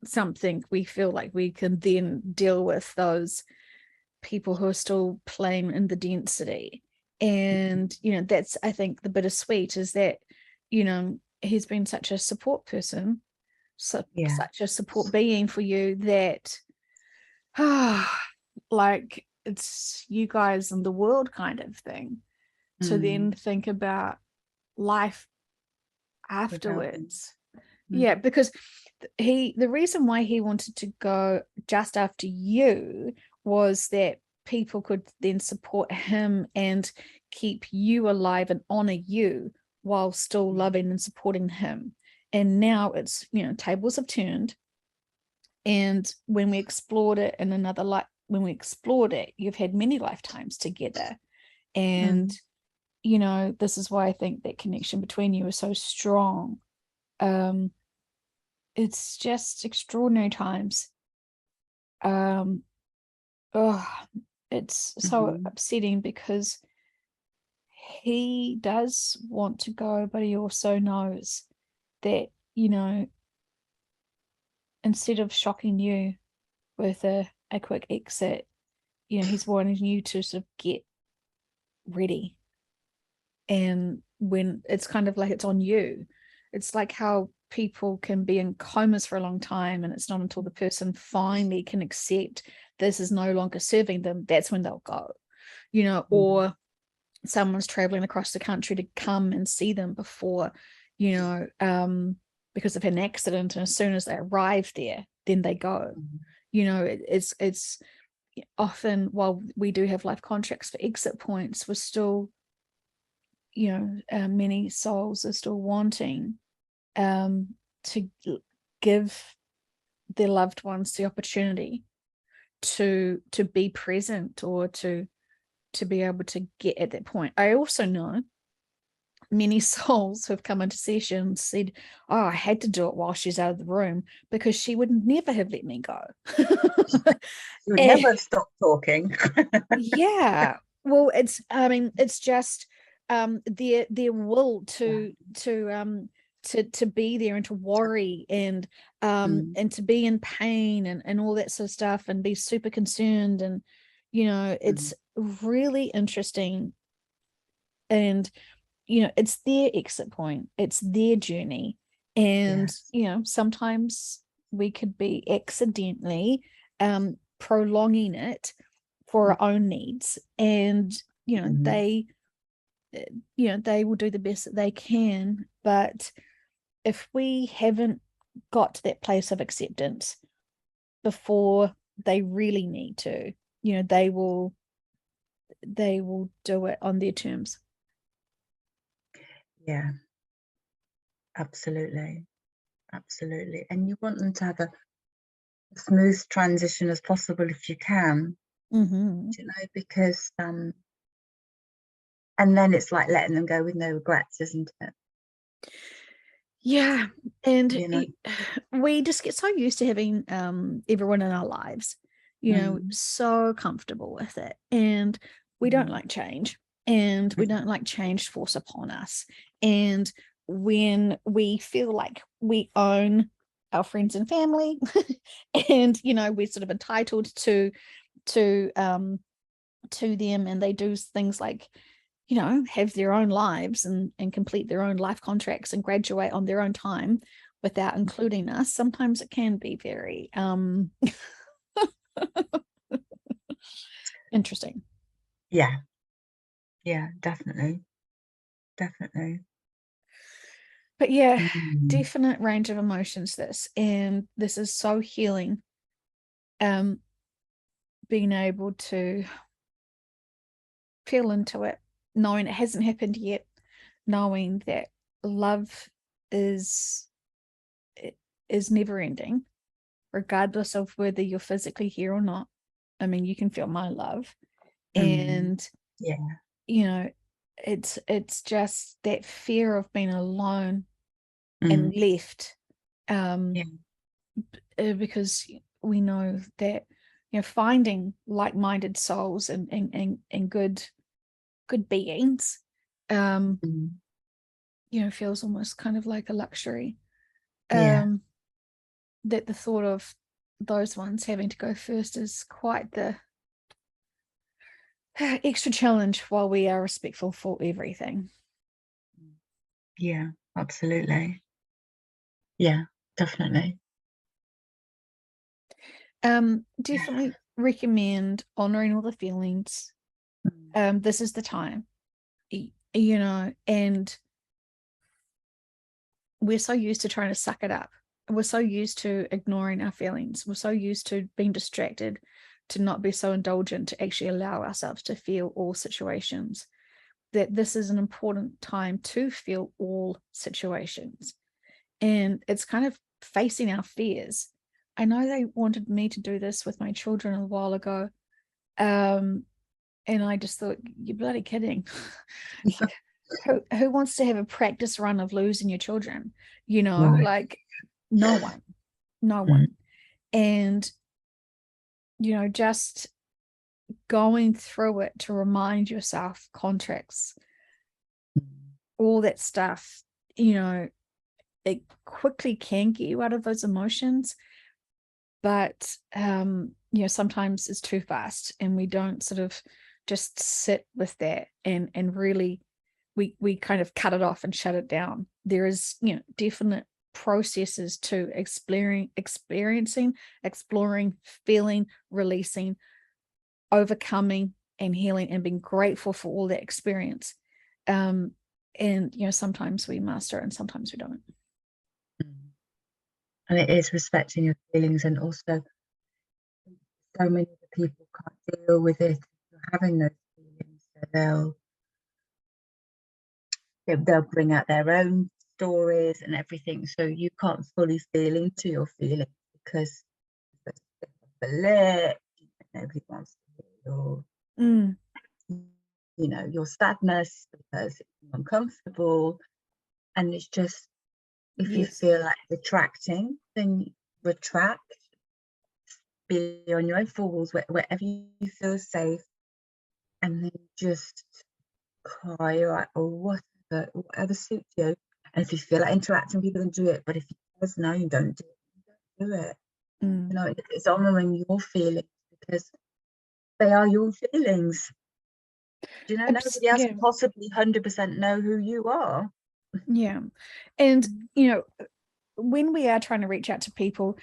something we feel like we can then deal with those people who are still playing in the density. And that's, I think, the bittersweet is that he's been such a support person, such a support being for you, that like it's you guys and the world kind of thing, to then think about life afterwards. Yeah, because the reason why he wanted to go just after you was that people could then support him and keep you alive and honor you while still loving and supporting him. And now it's, tables have turned. And when we explored it in another life, when we explored it, you've had many lifetimes together. And this is why I think that connection between you is so strong. It's just extraordinary times. It's so upsetting because he does want to go, but he also knows that, instead of shocking you with a quick exit, he's wanting you to sort of get ready. And when it's kind of like it's on you, it's like how people can be in comas for a long time, and it's not until the person finally can accept this is no longer serving them, that's when they'll go, or someone's traveling across the country to come and see them before, because they've had an accident, and as soon as they arrive there, then they go. It's often, while we do have life contracts for exit points, we're still, many souls are still wanting to give their loved ones the opportunity to be present, or to be able to get at that point. I also know many souls who have come into sessions said, oh, I had to do it while she's out of the room because she would never have let me go. You would never have stopped talking. Yeah. Well, it's just their will to be there, and to worry, and to be in pain, and all that sort of stuff, and be super concerned. And it's really interesting. And it's their exit point, it's their journey. And sometimes we could be accidentally prolonging it for our own needs. And they will do the best that they can, but if we haven't got to that place of acceptance before they really need to, they will do it on their terms. Yeah, absolutely. And you want them to have a smooth transition as possible if you can, because and then it's like letting them go with no regrets, isn't it? Yeah. And we just get so used to having everyone in our lives, so comfortable with it, and we don't like change, and we don't like change forced upon us. And when we feel like we own our friends and family and we're sort of entitled to them, and they do things like have their own lives and complete their own life contracts and graduate on their own time without including us, sometimes it can be very interesting. Yeah, definitely. But yeah, definite range of emotions, and this is so healing, being able to feel into it, knowing it hasn't happened yet, knowing that love is never ending, regardless of whether you're physically here or not. I mean, you can feel my love. And yeah, you know, it's just that fear of being alone and mm, left, yeah, because we know that, you know, finding like-minded souls and good beings, mm, you know, feels almost kind of like a luxury. yeah, That the thought of those ones having to go first is quite the extra challenge, while we are respectful for everything. yeah, absolutely. Yeah, definitely. Definitely recommend honoring all the feelings. Mm, This is the time, you know, and we're so used to trying to suck it up. We're so used to ignoring our feelings. We're so used to being distracted, to not be so indulgent, to actually allow ourselves to feel all situations, that this is an important time to feel all situations. And it's kind of facing our fears. I know they wanted me to do this with my children a while ago. And I just thought, you're bloody kidding. Who wants to have a practice run of losing your children? You know, right. like, no one, no Mm, one. And, you know, just going through it to remind yourself contracts, mm, all that stuff, you know, it quickly can get you out of those emotions. But you know, sometimes it's too fast and we don't sort of just sit with that and really, we kind of cut it off and shut it down. There is, you know, definite processes to experiencing, exploring, feeling, releasing, overcoming, and healing, and being grateful for all that experience. And you know, sometimes we master it and sometimes we don't. mm. And it is respecting your feelings, and also so many of the people can't deal with it having those feelings, so they'll bring out their own stories and everything, so you can't fully feel into your feelings because there's the lip, nobody wants to hear your, Mm, your sadness because it's uncomfortable. And it's just, if you yes. feel like retracting, then retract, be on your own falls wherever you feel safe, and then just cry or whatever suits you. And if you feel like interacting with people, then do it. But if you just know you don't do it, don't do it. Mm. It's honoring your feelings because they are your feelings. Nobody else Yeah. can possibly 100% know who you are. Yeah. And, you know, when we are trying to reach out to people,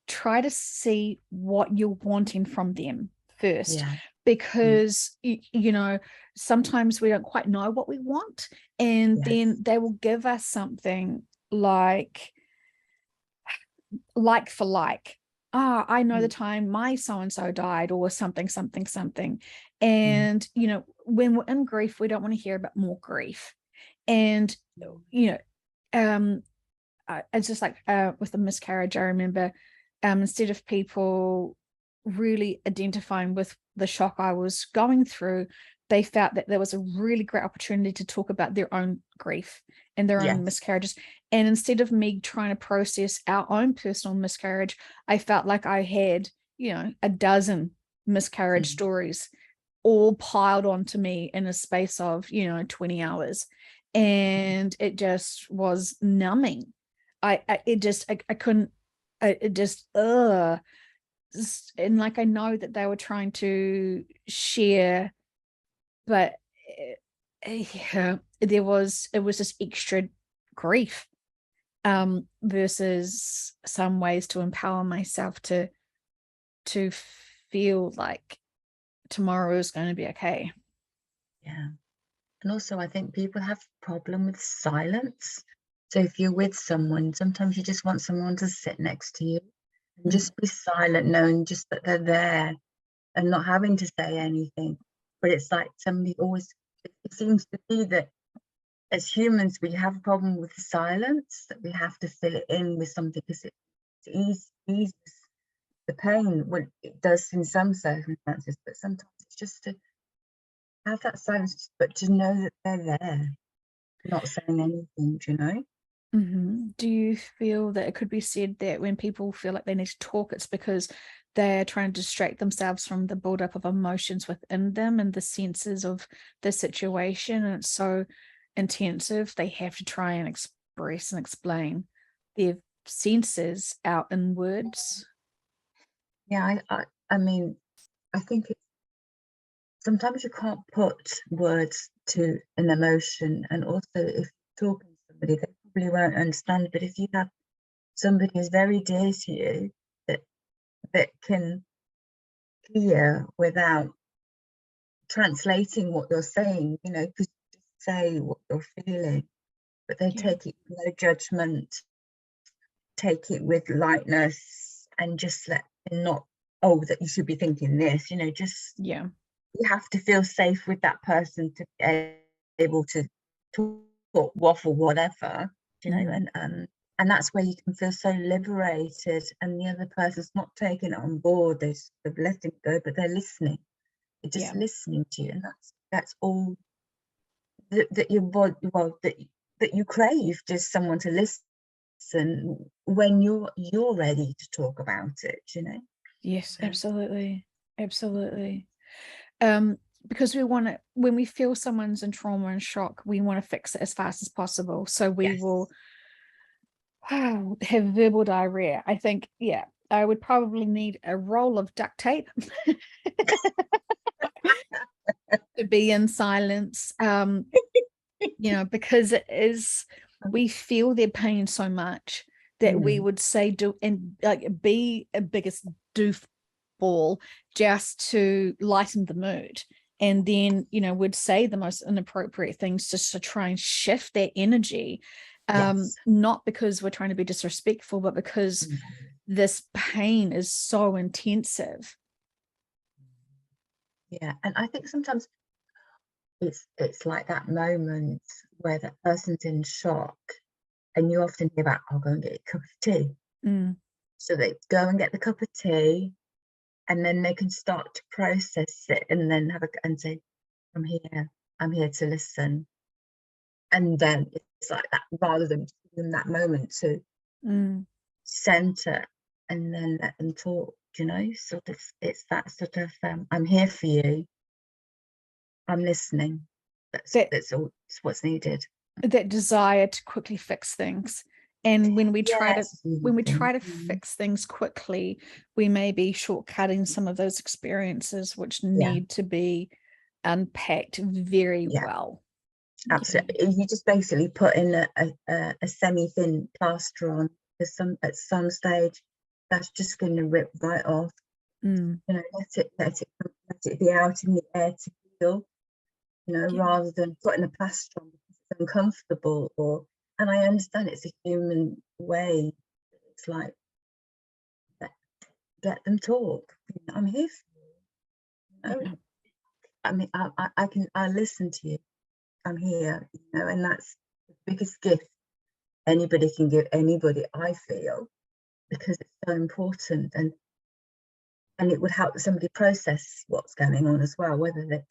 try to see what you're wanting from them first, Yeah. Mm, because, you know, sometimes we don't quite know what we want. And then yes. they will give us something like for like. Ah, I know the Mm, time my so and so died, or something, something, something. mm, And, you know, when we're in grief, we don't want to hear about more grief. And, mm, you know, it's just like, with the miscarriage, I remember, instead of people really identifying with the shock I was going through, they felt that there was a really great opportunity to talk about their own grief and their own yes. miscarriages. And instead of me trying to process our own personal miscarriage, I felt like I had, you know, a dozen miscarriage Mm, stories all piled onto me in a space of, you know, 20 hours. And it just was numbing. I couldn't, it just, and like, I know that they were trying to share, but yeah, it was just extra grief, versus some ways to empower myself to feel like tomorrow is going to be okay. yeah. And also, I think people have a problem with silence. So if you're with someone, sometimes you just want someone to sit next to you and Mm. just be silent, knowing just that they're there and not having to say anything. But it's like somebody always, it seems to be that as humans, we have a problem with the silence, that we have to fill it in with something because it eases the pain when it does in some circumstances, but sometimes it's just to have that silence, but to know that they're there, not saying anything, you know? Do you feel that it could be said that when people feel like they need to talk, it's because they're trying to distract themselves from the buildup of emotions within them and the senses of the situation, and it's so intensive they have to try and express and explain their senses out in words? Yeah, I mean, I think sometimes you can't put words to an emotion, and also if you're talking to somebody, they probably won't understand. But if you have somebody who's very dear to you that can hear without translating what you're saying, you know, because you just say what you're feeling, but they Yeah. take it with no judgment, take it with lightness, and just let not, oh, that you should be thinking this, you know, just Yeah. you have to feel safe with that person to be able to talk, waffle, whatever, you know, Mhm. and that's where you can feel so liberated, and the other person's not taking it on board, they're sort of letting it go, but they're listening. They're just Yeah. listening to you, and that's all that your body, well, that you crave, just someone to listen when you're ready to talk about it, you know. Yes, So absolutely. Absolutely. Because we want to, when we feel someone's in trauma and shock, we want to fix it as fast as possible. So we yes. will have verbal diarrhea. I think, yeah, I would probably need a roll of duct tape to be in silence. Because it is, we feel their pain so much that we Mm, would say do and like be a biggest doofball just to lighten the mood. And then, would say the most inappropriate things just to try and shift their energy. yes. Not because we're trying to be disrespectful, but because Mm, this pain is so intensive. yeah, and I think sometimes it's like that moment where that person's in shock, and you often hear about, "I'll go and get a cup of tea." Mm, So they go and get the cup of tea, and then they can start to process it, and then and say, "I'm here. I'm here to listen." And then it's like that, rather than in that moment to mm. center and then let them talk, you know? Sort of, it's that sort of, "I'm here for you. I'm listening." That That's all. It's what's needed. that desire to quickly fix things. And when we try to Yes. fix things quickly, we may be shortcutting some of those experiences which Yeah, need to be unpacked very yeah, well. Yeah. absolutely. You just basically put in a semi-thin plaster on, at some stage, that's just going to rip right off. Mm, You know, let it be out in the air to heal. You know, yeah. rather than putting a plaster on because it's uncomfortable. And I understand it's a human way. It's like let, let them talk. You know, I'm here for you. You know? Yeah. I mean, I listen to you. I'm here. You know, and that's the biggest gift anybody can give anybody, I feel, because it's so important, and it would help somebody process what's going on as well, whether the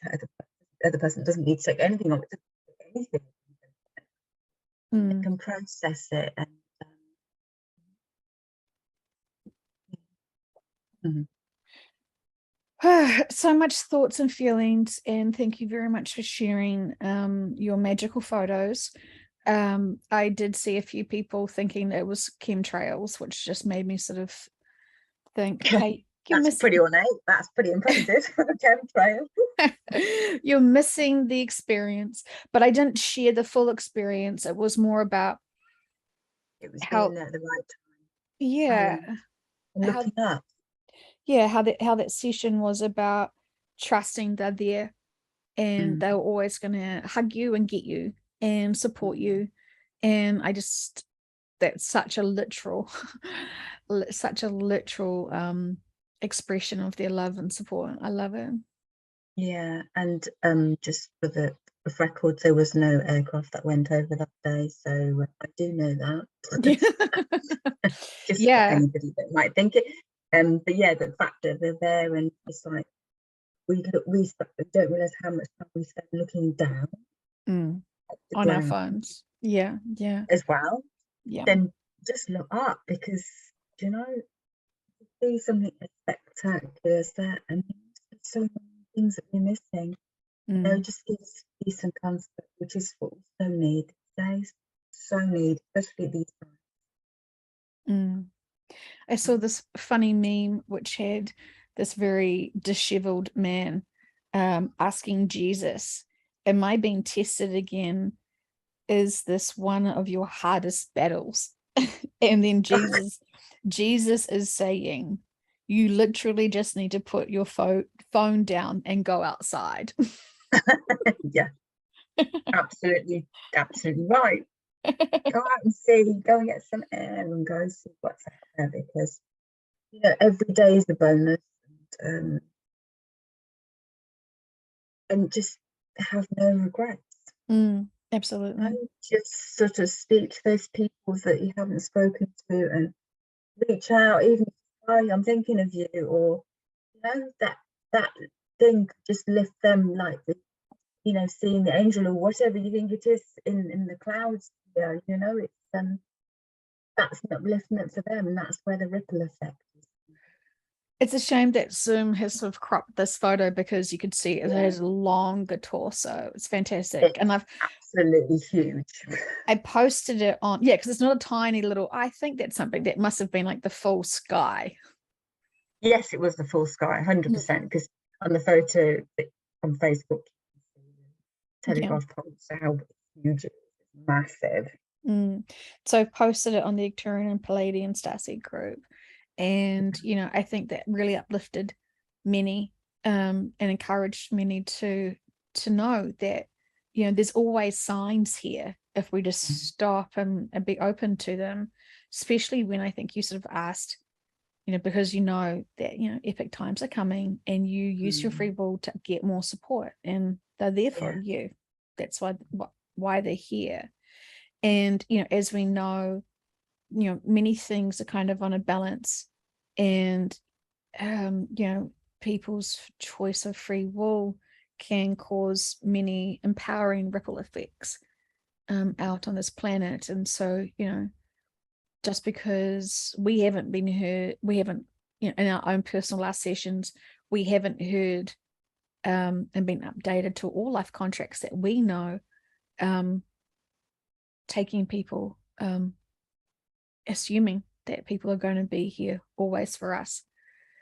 other person doesn't need to take anything on it, anything, and they Mm. can process it. And mhm. So much thoughts and feelings, and thank you very much for sharing your magical photos. I did see a few people thinking it was chemtrails, which just made me sort of think, hey, you're That's missing pretty ornate. That's pretty impressive for a chemtrail. you're missing the experience. But I didn't share the full experience. It was more about It was being how, there at the right time yeah, and how, looking up. how that session was about trusting they're there, and Mm, they're always gonna hug you and get you and support mm. you. And I just, that's such a literal such a literal expression of their love and support. I love it. Yeah, and just for the of record, there was no aircraft that went over that day, so I do know that. Just for Yeah. anybody that might think it. But yeah, the fact that they're there, and it's like we don't realize how much time we spend looking down at the On our ground phones. Yeah. as well. Yeah. Then just look up, because you know, see something as spectacular as that, and there's so many things that we're missing. You know, just gives peace and comfort, which is what we so need these days. So need, especially these I saw this funny meme which had this very disheveled man asking Jesus, am I being tested again? Is this one of your hardest battles? And then times. Jesus is saying, you literally just need to put your phone down and go outside. Yeah, absolutely, absolutely right. Go out and see, go and get some air, and go see what's out there, because you know every day is a bonus, and just have no regrets. Absolutely. Know? Just sort of speak to those people that you haven't spoken to, and reach out, even if, "Hi, I'm thinking of you," or you know that thing could just lift them, like the, you know, seeing the angel or whatever you think it is in the clouds. Yeah, you know, it's that's an upliftment for them, and that's where the ripple effect is. It's a shame that Zoom has sort of cropped this photo because you could see it Yeah, has a longer torso. It's fantastic. And it's absolutely huge. I posted it on, yeah, because it's not a tiny little, I think that's something that must have been like the full sky. Yes, it was the full sky, 100%. Because on the photo on Facebook, you can see the Yeah. telegraph poles, how huge it is. It's massive. So I posted it on the Victorian and Palladian Starseed group. And, you know, I think that really uplifted many and encouraged many to know that, you know, there's always signs here if we just stop and be open to them, especially when I think you sort of asked, you know, because you know that, you know, epic times are coming and you use your free will to get more support and they're there for Yeah. you. That's why they're here. And, you know, as we know, you know, many things are kind of on a balance, and you know, people's choice of free will can cause many empowering ripple effects out on this planet. And so, you know, just because we haven't been heard, we haven't, you know, in our own personal last sessions, we haven't heard and been updated to all life contracts that we know, taking people assuming that people are going to be here always for us,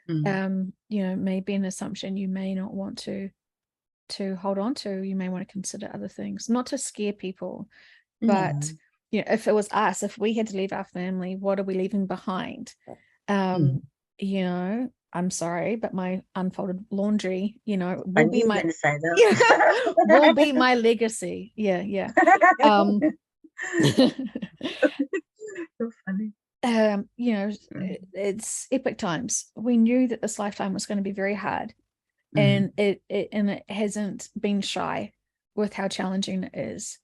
you know, may be an assumption you may not want to hold on to. You may want to consider other things, not to scare people, but No. you know, if it was us, if we had to leave our family, what are we leaving behind? You know, I'm sorry, but my unfolded laundry, you know, I will knew be you were my going to say yeah, will be that. my legacy. Yeah. um So funny. you know, it's epic times. We knew that this lifetime was going to be very hard, and it hasn't been shy with how challenging it is,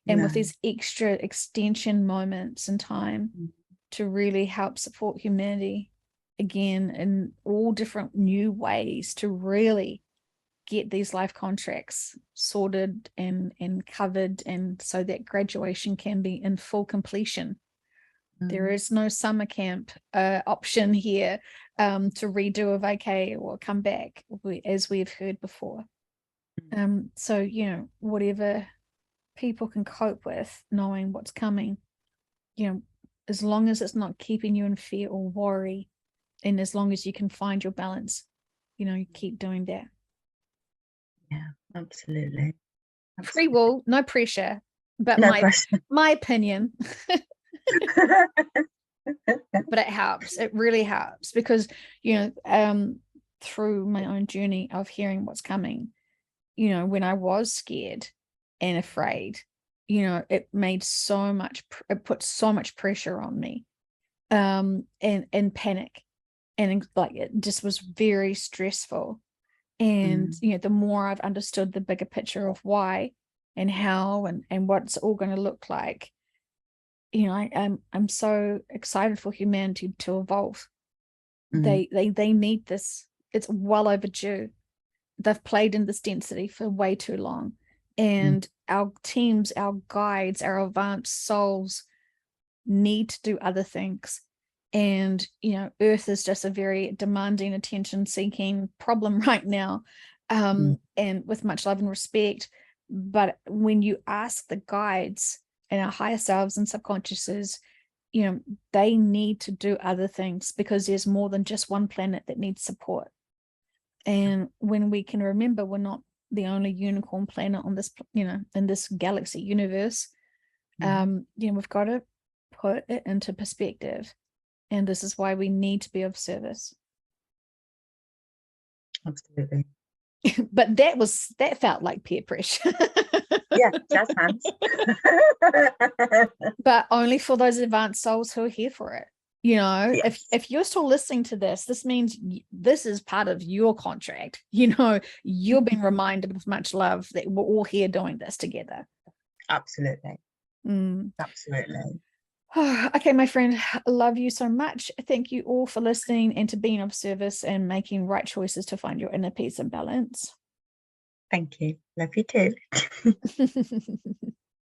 and with No. these extra extension moments in time to really help support humanity again in all different new ways to really get these life contracts sorted and covered, and so that graduation can be in full completion. There is no summer camp option here to redo a vacay or come back, as we've heard before. So, you know, whatever people can cope with, knowing what's coming, you know, as long as it's not keeping you in fear or worry, and as long as you can find your balance, you know, you keep doing that. Yeah, absolutely. Free will, no pressure, but No pressure. my opinion. But it helps. It really helps because, you know, through my own journey of hearing what's coming, you know, when I was scared and afraid, you know, it put so much pressure on me, and panic, and like it just was very stressful. And you know, the more I've understood the bigger picture of why, and how and what it's all going to look like. You know, I'm so excited for humanity to evolve. Mm. They need this. It's well overdue. They've played in this density for way too long. Mm. And our teams, our guides, our advanced souls need to do other things. And, you know, Earth is just a very demanding, attention seeking problem right now. Mm. And with much love and respect. But when you ask the guides and our higher selves and subconsciouses, you know, they need to do other things because there's more than just one planet that needs support. And when we can remember we're not the only unicorn planet on this, you know, in this galaxy universe, you know, we've got to put it into perspective. And this is why we need to be of service. Absolutely. But that felt like peer pressure. Yeah, jazz hands. But only for those advanced souls who are here for it. You know, Yes. if you're still listening to this means this is part of your contract. You know, you're being reminded with much love that we're all here doing this together. Absolutely. Absolutely. Okay, my friend, I love you so much. Thank you all for listening and to being of service and making right choices to find your inner peace and balance. Thank you. Love you too.